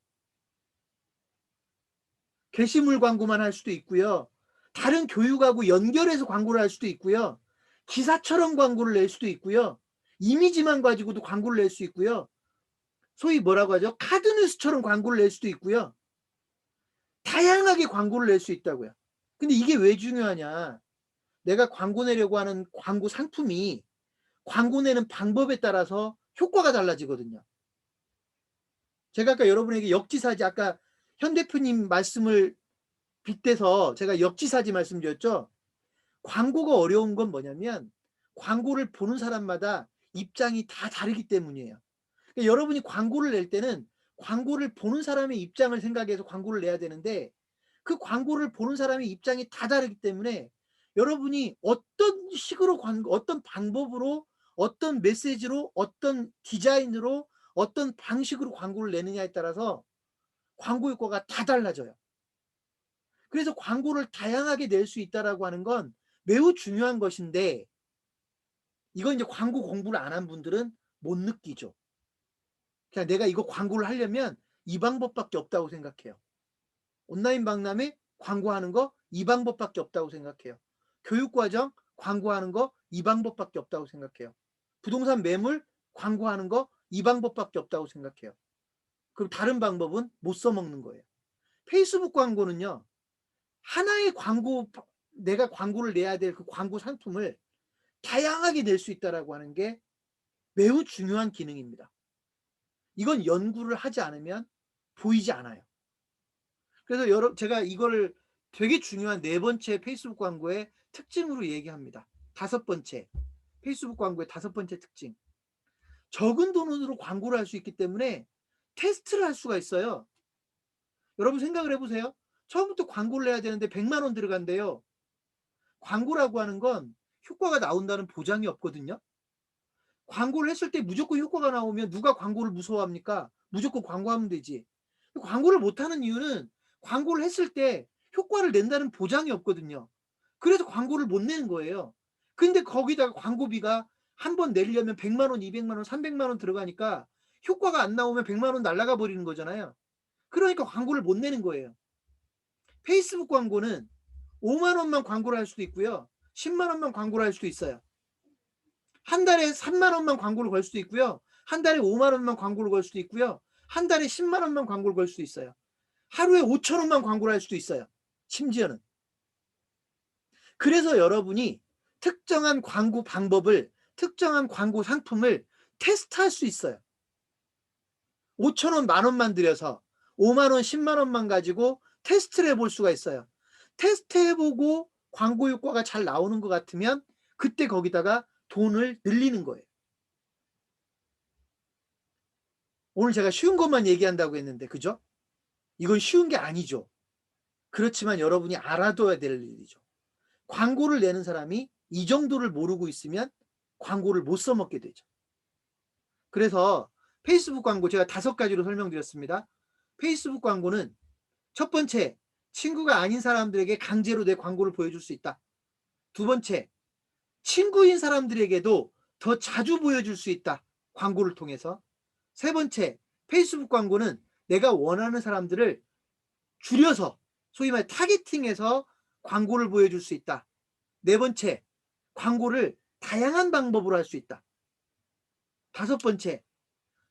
게시물 광고만 할 수도 있고요. 다른 교육하고 연결해서 광고를 할 수도 있고요. 기사처럼 광고를 낼 수도 있고요. 이미지만 가지고도 광고를 낼 수 있고요. 소위 뭐라고 하죠? 카드뉴스처럼 광고를 낼 수도 있고요. 다양하게 광고를 낼 수 있다고요. 근데 이게 왜 중요하냐? 내가 광고 내려고 하는 광고 상품이 광고 내는 방법에 따라서 효과가 달라지거든요. 제가 아까 여러분에게 역지사지, 아까 현 대표님 말씀을 빗대서 제가 역지사지 말씀드렸죠. 광고가 어려운 건 뭐냐면 광고를 보는 사람마다 입장이 다 다르기 때문이에요. 그러니까 여러분이 광고를 낼 때는 광고를 보는 사람의 입장을 생각해서 광고를 내야 되는데 그 광고를 보는 사람의 입장이 다 다르기 때문에 여러분이 어떤 식으로 어떤 방법으로 어떤 메시지로 어떤 디자인으로 어떤 방식으로 광고를 내느냐에 따라서 광고 효과가 다 달라져요. 그래서 광고를 다양하게 낼 수 있다라고 하는 건 매우 중요한 것인데 이건 이제 광고 공부를 안 한 분들은 못 느끼죠. 그냥 내가 이거 광고를 하려면 이 방법밖에 없다고 생각해요. 온라인 박람회 광고하는 거 이 방법밖에 없다고 생각해요. 교육과정 광고하는 거 이 방법밖에 없다고 생각해요. 부동산 매물 광고하는 거 이 방법밖에 없다고 생각해요. 그럼 다른 방법은 못 써먹는 거예요. 페이스북 광고는요. 하나의 광고, 내가 광고를 내야 될 그 광고 상품을 다양하게 낼 수 있다라고 하는 게 매우 중요한 기능입니다. 이건 연구를 하지 않으면 보이지 않아요. 그래서 제가 이걸 되게 중요한 네 번째 페이스북 광고의 특징으로 얘기합니다. 다섯 번째, 페이스북 광고의 다섯 번째 특징. 적은 돈으로 광고를 할 수 있기 때문에 테스트를 할 수가 있어요. 여러분 생각을 해보세요. 처음부터 광고를 해야 되는데 100만 원 들어간대요. 광고라고 하는 건 효과가 나온다는 보장이 없거든요. 광고를 했을 때 무조건 효과가 나오면 누가 광고를 무서워합니까? 무조건 광고하면 되지. 광고를 못하는 이유는 광고를 했을 때 효과를 낸다는 보장이 없거든요. 그래서 광고를 못 내는 거예요. 근데 거기다가 광고비가 한 번 내려면 100만 원, 200만 원, 300만 원 들어가니까 효과가 안 나오면 100만 원 날아가 버리는 거잖아요. 그러니까 광고를 못 내는 거예요. 페이스북 광고는 5만 원만 광고를 할 수도 있고요. 10만 원만 광고를 할 수도 있어요. 한 달에 3만 원만 광고를 걸 수도 있고요. 한 달에 5만 원만 광고를 걸 수도 있고요. 한 달에 10만 원만 광고를 걸 수도 있어요. 하루에 5천 원만 광고를 할 수도 있어요. 심지어는. 그래서 여러분이 특정한 광고 방법을, 특정한 광고 상품을 테스트할 수 있어요. 5천 원, 만 원만 들여서 5만 원, 10만 원만 가지고 테스트를 해볼 수가 있어요. 테스트해보고 광고 효과가 잘 나오는 것 같으면 그때 거기다가 돈을 늘리는 거예요. 오늘 제가 쉬운 것만 얘기한다고 했는데 그죠? 이건 쉬운 게 아니죠. 그렇지만 여러분이 알아둬야 될 일이죠. 광고를 내는 사람이 이 정도를 모르고 있으면 광고를 못 써먹게 되죠. 그래서 페이스북 광고 제가 5가지로 설명드렸습니다. 페이스북 광고는 첫 번째, 친구가 아닌 사람들에게 강제로 내 광고를 보여줄 수 있다. 두 번째, 친구인 사람들에게도 더 자주 보여줄 수 있다. 광고를 통해서. 세 번째, 페이스북 광고는 내가 원하는 사람들을 줄여서 소위 말해 타겟팅해서 광고를 보여줄 수 있다. 네 번째, 광고를 다양한 방법으로 할 수 있다. 다섯 번째,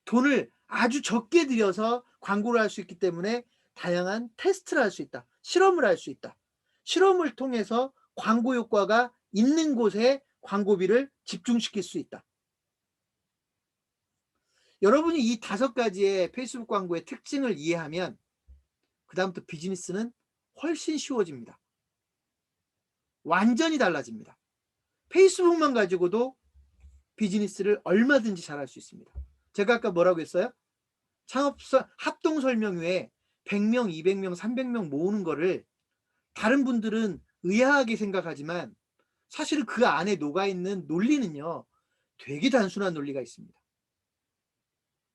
돈을 아주 적게 들여서 광고를 할 수 있기 때문에 다양한 테스트를 할 수 있다. 실험을 할 수 있다. 실험을 통해서 광고 효과가 있는 곳에 광고비를 집중시킬 수 있다. 여러분이 이 5가지의 페이스북 광고의 특징을 이해하면 그다음부터 비즈니스는 훨씬 쉬워집니다. 완전히 달라집니다. 페이스북만 가지고도 비즈니스를 얼마든지 잘할 수 있습니다. 제가 아까 뭐라고 했어요? 창업사 합동설명회에 100명, 200명, 300명 모으는 거를 다른 분들은 의아하게 생각하지만 사실은 그 안에 녹아있는 논리는요. 되게 단순한 논리가 있습니다.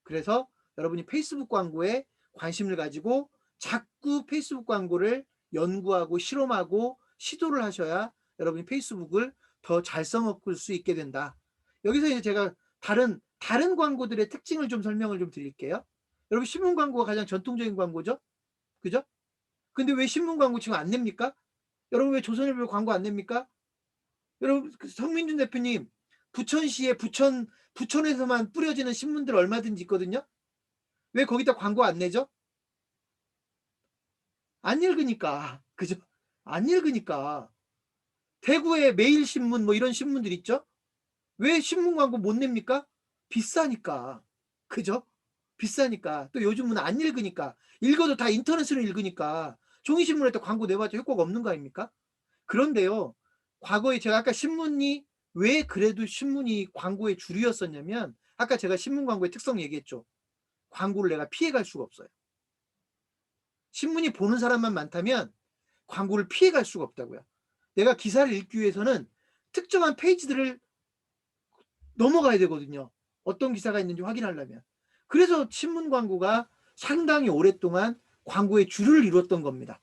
그래서 여러분이 페이스북 광고에 관심을 가지고 자꾸 페이스북 광고를 연구하고 실험하고 시도를 하셔야 여러분이 페이스북을 더 잘 써먹을 수 있게 된다. 여기서 이제 제가 다른 광고들의 특징을 좀 설명을 좀 드릴게요. 여러분 신문 광고가 가장 전통적인 광고죠? 그죠? 근데 왜 신문 광고 지금 안 냅니까? 여러분 왜 조선일보 광고 안 냅니까? 여러분 성민준 대표님 부천시에 부천에서만 뿌려지는 신문들 얼마든지 있거든요. 왜 거기다 광고 안 내죠? 안 읽으니까. 그죠? 안 읽으니까. 대구에 매일신문 뭐 이런 신문들 있죠? 왜 신문 광고 못 냅니까? 비싸니까. 그죠? 비싸니까. 또 요즘은 안 읽으니까. 읽어도 다 인터넷으로 읽으니까. 종이신문에 또 광고 내봤자 효과가 없는 거 아닙니까? 그런데요. 과거에 제가 아까 신문이 왜 그래도 신문이 광고의 주류였었냐면 아까 제가 신문 광고의 특성 얘기했죠. 광고를 내가 피해갈 수가 없어요. 신문이 보는 사람만 많다면 광고를 피해갈 수가 없다고요. 내가 기사를 읽기 위해서는 특정한 페이지들을 넘어가야 되거든요. 어떤 기사가 있는지 확인하려면. 그래서 신문 광고가 상당히 오랫동안 광고의 주를 이뤘던 겁니다.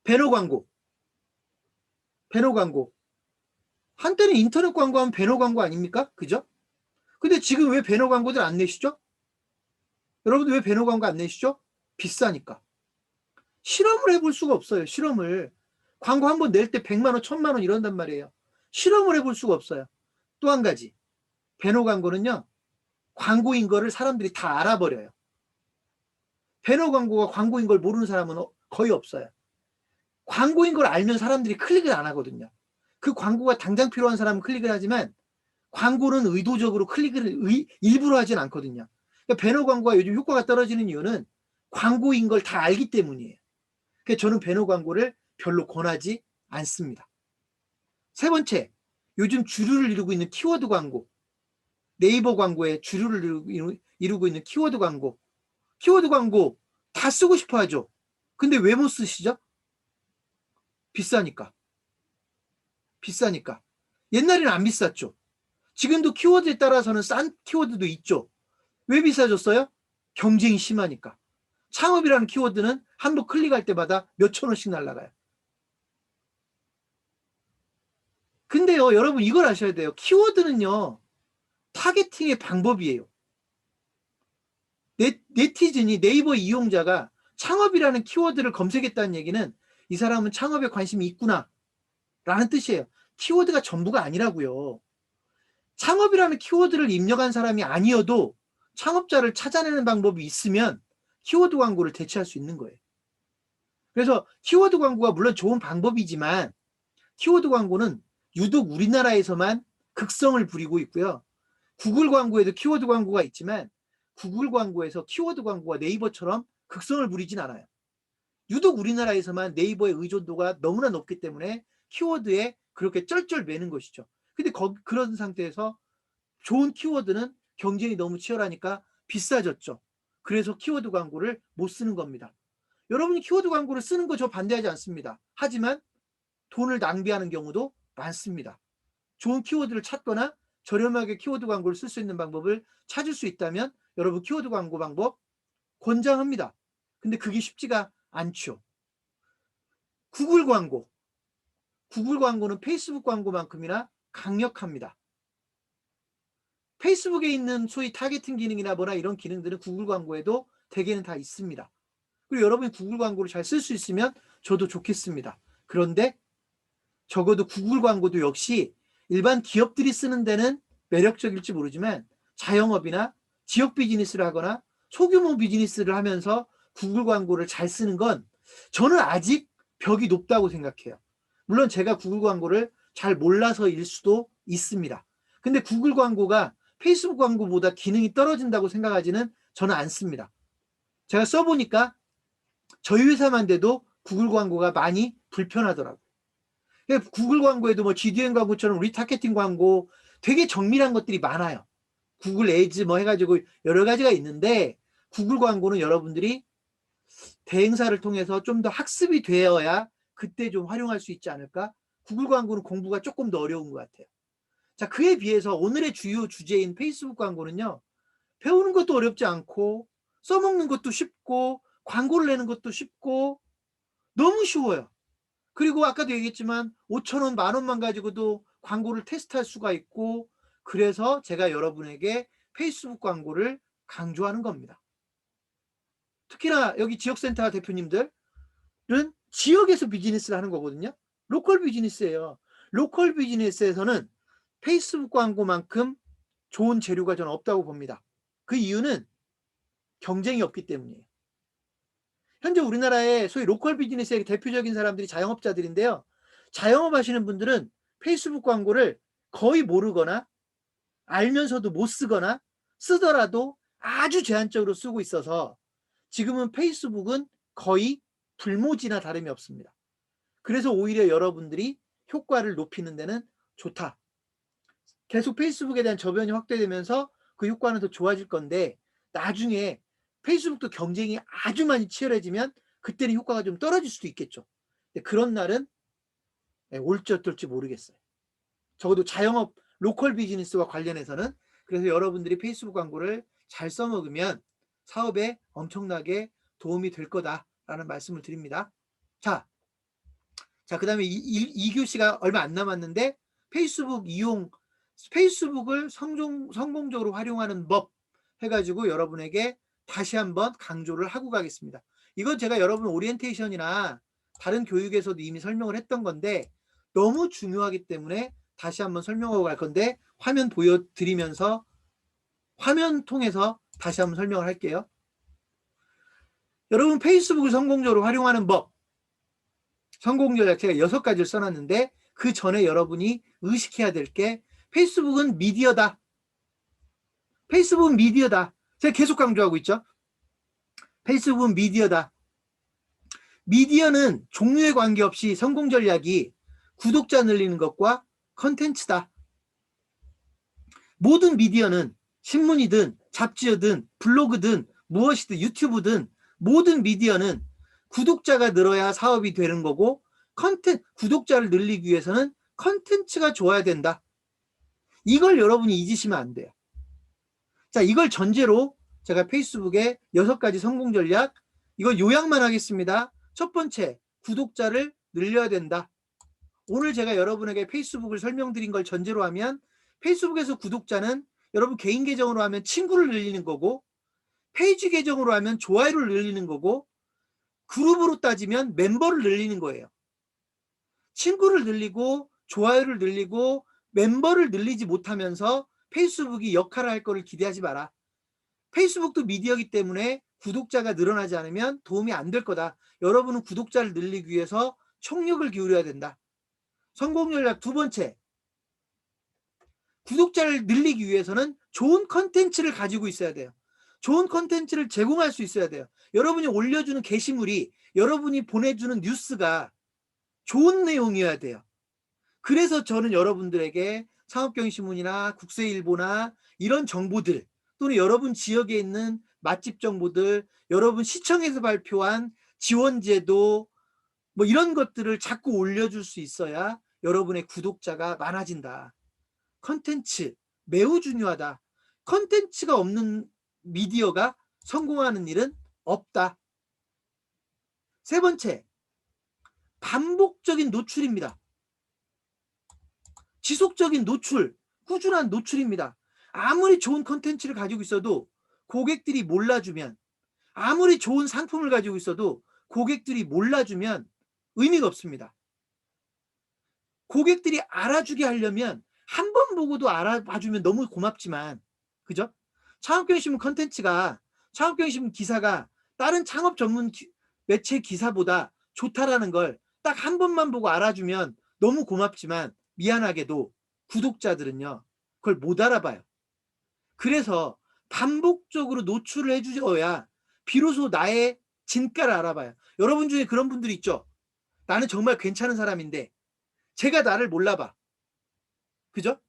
배너 광고. 한때는 인터넷 광고하면 배너 광고 아닙니까? 그죠? 근데 지금 왜 배너 광고들 안 내시죠? 여러분들 왜 배너 광고 안 내시죠? 비싸니까. 실험을 해볼 수가 없어요. 실험을. 광고 한 번 낼 때 100만 원, 1000만 원 이런단 말이에요. 실험을 해볼 수가 없어요. 또 한 가지. 배너 광고는요. 광고인 거를 사람들이 다 알아버려요. 배너 광고가 광고인 걸 모르는 사람은 거의 없어요. 광고인 걸 알면 사람들이 클릭을 안 하거든요. 그 광고가 당장 필요한 사람은 클릭을 하지만 광고는 의도적으로 클릭을 일부러 하진 않거든요. 그러니까 배너 광고가 요즘 효과가 떨어지는 이유는 광고인 걸 다 알기 때문이에요. 그래서 저는 배너 광고를 별로 권하지 않습니다. 세 번째, 요즘 주류를 이루고 있는 키워드 광고. 네이버 광고에 주류를 이루고 있는 키워드 광고. 키워드 광고 다 쓰고 싶어 하죠. 근데 왜 못 쓰시죠? 비싸니까. 비싸니까. 옛날에는 안 비쌌죠. 지금도 키워드에 따라서는 싼 키워드도 있죠. 왜 비싸졌어요? 경쟁이 심하니까. 창업이라는 키워드는 한 번 클릭할 때마다 몇천 원씩 날라가요. 근데요, 여러분 이걸 아셔야 돼요. 키워드는요, 타겟팅의 방법이에요. 네티즌이 네이버 이용자가 창업이라는 키워드를 검색했다는 얘기는 이 사람은 창업에 관심이 있구나 라는 뜻이에요. 키워드가 전부가 아니라고요. 창업이라는 키워드를 입력한 사람이 아니어도 창업자를 찾아내는 방법이 있으면 키워드 광고를 대체할 수 있는 거예요. 그래서 키워드 광고가 물론 좋은 방법이지만 키워드 광고는 유독 우리나라에서만 극성을 부리고 있고요. 구글 광고에도 키워드 광고가 있지만 구글 광고에서 키워드 광고가 네이버처럼 극성을 부리진 않아요. 유독 우리나라에서만 네이버의 의존도가 너무나 높기 때문에 키워드에 그렇게 쩔쩔 매는 것이죠. 근데 그런 상태에서 좋은 키워드는 경쟁이 너무 치열하니까 비싸졌죠. 그래서 키워드 광고를 못 쓰는 겁니다. 여러분이 키워드 광고를 쓰는 거 저 반대하지 않습니다. 하지만 돈을 낭비하는 경우도 많습니다. 좋은 키워드를 찾거나 저렴하게 키워드 광고를 쓸 수 있는 방법을 찾을 수 있다면 여러분 키워드 광고 방법 권장합니다. 근데 그게 쉽지가 않죠. 구글 광고. 구글 광고는 페이스북 광고만큼이나 강력합니다. 페이스북에 있는 소위 타겟팅 기능이나 뭐나 이런 기능들은 구글 광고에도 대개는 다 있습니다. 그리고 여러분이 구글 광고를 잘 쓸 수 있으면 저도 좋겠습니다. 그런데 적어도 구글 광고도 역시 일반 기업들이 쓰는 데는 매력적일지 모르지만 자영업이나 지역 비즈니스를 하거나 소규모 비즈니스를 하면서 구글 광고를 잘 쓰는 건 저는 아직 벽이 높다고 생각해요. 물론 제가 구글 광고를 잘 몰라서일 수도 있습니다. 근데 구글 광고가 페이스북 광고보다 기능이 떨어진다고 생각하지는 저는 않습니다. 제가 써보니까 저희 회사만 돼도 구글 광고가 많이 불편하더라고요. 구글 광고에도 뭐 GDN 광고처럼 리타겟팅 광고 되게 정밀한 것들이 많아요. 구글 에이즈 뭐 해가지고 여러 가지가 있는데 구글 광고는 여러분들이 대행사를 통해서 좀 더 학습이 되어야 그때 좀 활용할 수 있지 않을까? 구글 광고는 공부가 조금 더 어려운 것 같아요. 자, 그에 비해서 오늘의 주요 주제인 페이스북 광고는요. 배우는 것도 어렵지 않고 써먹는 것도 쉽고 광고를 내는 것도 쉽고 너무 쉬워요. 그리고 아까도 얘기했지만 5,000원, 10,000원만 가지고도 광고를 테스트할 수가 있고 그래서 제가 여러분에게 페이스북 광고를 강조하는 겁니다. 특히나 여기 지역센터 대표님들은 지역에서 비즈니스를 하는 거거든요. 로컬 비즈니스예요. 로컬 비즈니스에서는 페이스북 광고만큼 좋은 재료가 저는 없다고 봅니다. 그 이유는 경쟁이 없기 때문이에요. 현재 우리나라의 소위 로컬 비즈니스의 대표적인 사람들이 자영업자들인데요. 자영업 하시는 분들은 페이스북 광고를 거의 모르거나 알면서도 못 쓰거나 쓰더라도 아주 제한적으로 쓰고 있어서 지금은 페이스북은 거의 불모지나 다름이 없습니다. 그래서 오히려 여러분들이 효과를 높이는 데는 좋다. 계속 페이스북에 대한 저변이 확대되면서 그 효과는 더 좋아질 건데 나중에 페이스북도 경쟁이 아주 많이 치열해지면 그때는 효과가 좀 떨어질 수도 있겠죠. 그런 날은 올지 어떨지 모르겠어요. 적어도 자영업 로컬 비즈니스와 관련해서는 그래서 여러분들이 페이스북 광고를 잘 써먹으면 사업에 엄청나게 도움이 될 거다라는 말씀을 드립니다. 자, 그 다음에 2교시가 얼마 안 남았는데 페이스북을 성공적으로 활용하는 법 해가지고 여러분에게 다시 한번 강조를 하고 가겠습니다. 이건 제가 여러분 오리엔테이션이나 다른 교육에서도 이미 설명을 했던 건데 너무 중요하기 때문에 다시 한번 설명하고 갈 건데 화면 보여드리면서 화면 통해서 다시 한번 설명을 할게요. 여러분 페이스북을 성공적으로 활용하는 법 성공 전략 제가 6가지를 써놨는데 그 전에 여러분이 의식해야 될 게 페이스북은 미디어다. 페이스북은 미디어다. 제가 계속 강조하고 있죠. 페이스북은 미디어다. 미디어는 종류에 관계없이 성공 전략이 구독자 늘리는 것과 컨텐츠다. 모든 미디어는 신문이든 잡지든 블로그든 무엇이든 유튜브든 모든 미디어는 구독자가 늘어야 사업이 되는 거고 구독자를 늘리기 위해서는 컨텐츠가 좋아야 된다. 이걸 여러분이 잊으시면 안 돼요. 자, 이걸 전제로 제가 페이스북의 6가지 성공 전략 이걸 요약만 하겠습니다. 첫 번째, 구독자를 늘려야 된다. 오늘 제가 여러분에게 페이스북을 설명드린 걸 전제로 하면 페이스북에서 구독자는 여러분 개인 계정으로 하면 친구를 늘리는 거고 페이지 계정으로 하면 좋아요를 늘리는 거고 그룹으로 따지면 멤버를 늘리는 거예요. 친구를 늘리고 좋아요를 늘리고 멤버를 늘리지 못하면서 페이스북이 역할을 할 거를 기대하지 마라. 페이스북도 미디어이기 때문에 구독자가 늘어나지 않으면 도움이 안 될 거다. 여러분은 구독자를 늘리기 위해서 총력을 기울여야 된다. 성공 전략 두 번째, 구독자를 늘리기 위해서는 좋은 컨텐츠를 가지고 있어야 돼요. 좋은 컨텐츠를 제공할 수 있어야 돼요. 여러분이 올려주는 게시물이 여러분이 보내주는 뉴스가 좋은 내용이어야 돼요. 그래서 저는 여러분들에게 상업경신문이나 국세일보나 이런 정보들 또는 여러분 지역에 있는 맛집 정보들, 여러분 시청에서 발표한 지원제도 뭐 이런 것들을 자꾸 올려줄 수 있어야 여러분의 구독자가 많아진다. 컨텐츠 매우 중요하다. 컨텐츠가 없는 미디어가 성공하는 일은 없다. 세 번째, 반복적인 노출입니다. 지속적인 노출, 꾸준한 노출입니다. 아무리 좋은 컨텐츠를 가지고 있어도 고객들이 몰라주면, 아무리 좋은 상품을 가지고 있어도 고객들이 몰라주면 의미가 없습니다. 고객들이 알아주게 하려면 한 번 보고도 알아봐주면 너무 고맙지만, 그죠? 창업경신문 컨텐츠가, 창업경신문 기사가 다른 창업 전문 매체 기사보다 좋다라는 걸 딱 한 번만 보고 알아주면 너무 고맙지만 미안하게도 구독자들은요 그걸 못 알아봐요. 그래서 반복적으로 노출을 해주어야 비로소 나의 진가를 알아봐요. 여러분 중에 그런 분들이 있죠. 나는 정말 괜찮은 사람인데 제가 나를 몰라봐. 그죠?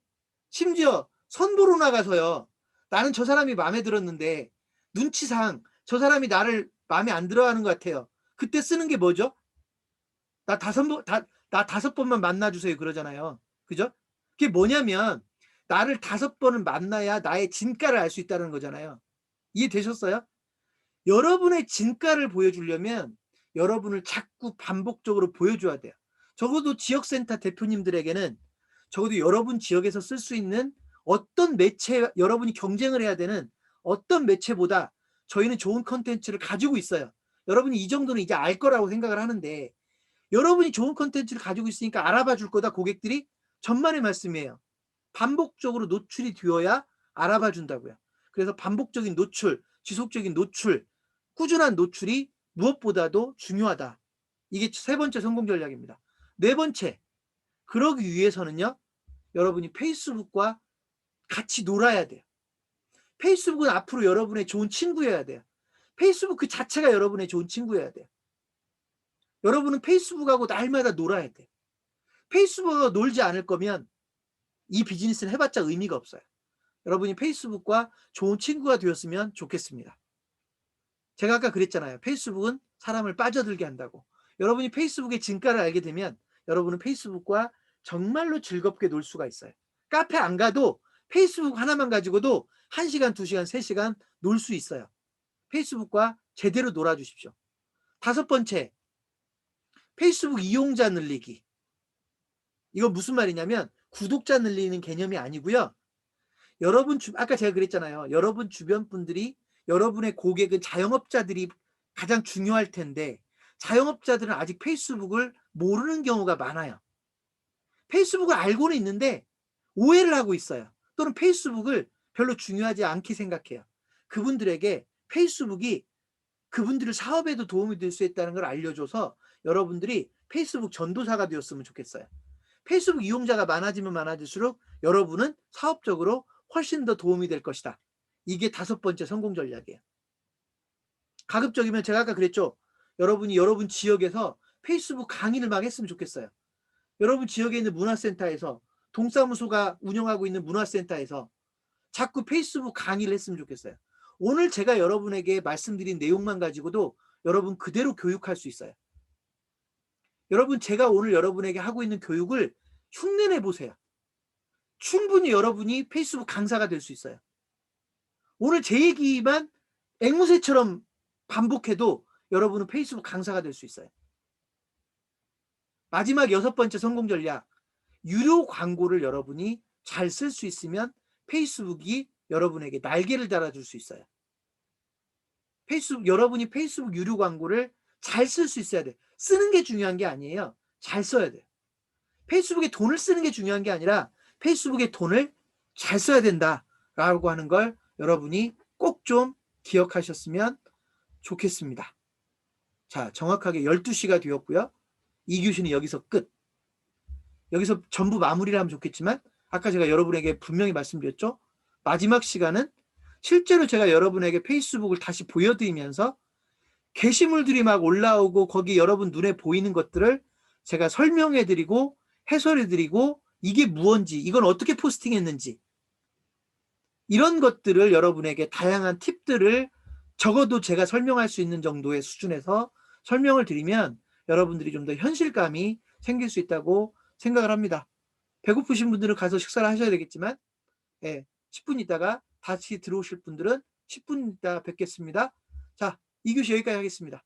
심지어 선보러 나가서요. 나는 저 사람이 마음에 들었는데 눈치상 저 사람이 나를 마음에 안 들어하는 것 같아요. 그때 쓰는 게 뭐죠? 나 5번만 만나주세요 그러잖아요. 그죠? 그게 뭐냐면 나를 5번을 만나야 나의 진가를 알 수 있다는 거잖아요. 이해되셨어요? 여러분의 진가를 보여주려면 여러분을 자꾸 반복적으로 보여줘야 돼요. 적어도 지역센터 대표님들에게는 적어도 여러분 지역에서 쓸 수 있는 어떤 매체, 여러분이 경쟁을 해야 되는 어떤 매체보다 저희는 좋은 컨텐츠를 가지고 있어요. 여러분이 이 정도는 이제 알 거라고 생각을 하는데 여러분이 좋은 컨텐츠를 가지고 있으니까 알아봐 줄 거다 고객들이 전만의 말씀이에요. 반복적으로 노출이 되어야 알아봐 준다고요. 그래서 반복적인 노출, 지속적인 노출, 꾸준한 노출이 무엇보다도 중요하다. 이게 세 번째 성공 전략입니다. 네 번째, 그러기 위해서는요. 여러분이 페이스북과 같이 놀아야 돼요. 페이스북은 앞으로 여러분의 좋은 친구여야 돼요. 페이스북 그 자체가 여러분의 좋은 친구여야 돼요. 여러분은 페이스북하고 날마다 놀아야 돼요. 페이스북하고 놀지 않을 거면 이 비즈니스를 해봤자 의미가 없어요. 여러분이 페이스북과 좋은 친구가 되었으면 좋겠습니다. 제가 아까 그랬잖아요. 페이스북은 사람을 빠져들게 한다고. 여러분이 페이스북의 진가를 알게 되면 여러분은 페이스북과 정말로 즐겁게 놀 수가 있어요. 카페 안 가도 페이스북 하나만 가지고도 1시간, 2시간, 3시간 놀 수 있어요. 페이스북과 제대로 놀아주십시오. 5번째, 페이스북 이용자 늘리기. 이건 무슨 말이냐면 구독자 늘리는 개념이 아니고요. 아까 제가 그랬잖아요. 여러분 주변 분들이, 여러분의 고객은 자영업자들이 가장 중요할 텐데 자영업자들은 아직 페이스북을 모르는 경우가 많아요. 페이스북을 알고는 있는데 오해를 하고 있어요. 또는 페이스북을 별로 중요하지 않게 생각해요. 그분들에게 페이스북이 그분들의 사업에도 도움이 될 수 있다는 걸 알려줘서 여러분들이 페이스북 전도사가 되었으면 좋겠어요. 페이스북 이용자가 많아지면 많아질수록 여러분은 사업적으로 훨씬 더 도움이 될 것이다. 이게 5번째 성공 전략이에요. 가급적이면 제가 아까 그랬죠. 여러분이 여러분 지역에서 페이스북 강의를 막 했으면 좋겠어요. 여러분 지역에 있는 문화센터에서, 동사무소가 운영하고 있는 문화센터에서 자꾸 페이스북 강의를 했으면 좋겠어요. 오늘 제가 여러분에게 말씀드린 내용만 가지고도 여러분 그대로 교육할 수 있어요. 여러분, 제가 오늘 여러분에게 하고 있는 교육을 흉내내 보세요. 충분히 여러분이 페이스북 강사가 될 수 있어요. 오늘 제 얘기만 앵무새처럼 반복해도 여러분은 페이스북 강사가 될 수 있어요. 마지막 6번째 성공 전략. 유료 광고를 여러분이 잘 쓸 수 있으면 페이스북이 여러분에게 날개를 달아줄 수 있어요. 여러분이 페이스북 유료 광고를 잘 쓸 수 있어야 돼. 쓰는 게 중요한 게 아니에요. 잘 써야 돼요. 페이스북에 돈을 쓰는 게 중요한 게 아니라 페이스북에 돈을 잘 써야 된다라고 하는 걸 여러분이 꼭 좀 기억하셨으면 좋겠습니다. 자, 정확하게 12시가 되었고요. 2교시는 여기서 끝. 여기서 전부 마무리를 하면 좋겠지만 아까 제가 여러분에게 분명히 말씀드렸죠. 마지막 시간은 실제로 제가 여러분에게 페이스북을 다시 보여드리면서 게시물들이 막 올라오고 거기 여러분 눈에 보이는 것들을 제가 설명해드리고 해설해드리고 이게 무언지, 이건 어떻게 포스팅했는지, 이런 것들을 여러분에게 다양한 팁들을 적어도 제가 설명할 수 있는 정도의 수준에서 설명을 드리면 여러분들이 좀 더 현실감이 생길 수 있다고 생각을 합니다. 배고프신 분들은 가서 식사를 하셔야 되겠지만 10분 있다가 다시 들어오실 분들은 10분 있다 뵙겠습니다. 자, 2교시 여기까지 하겠습니다.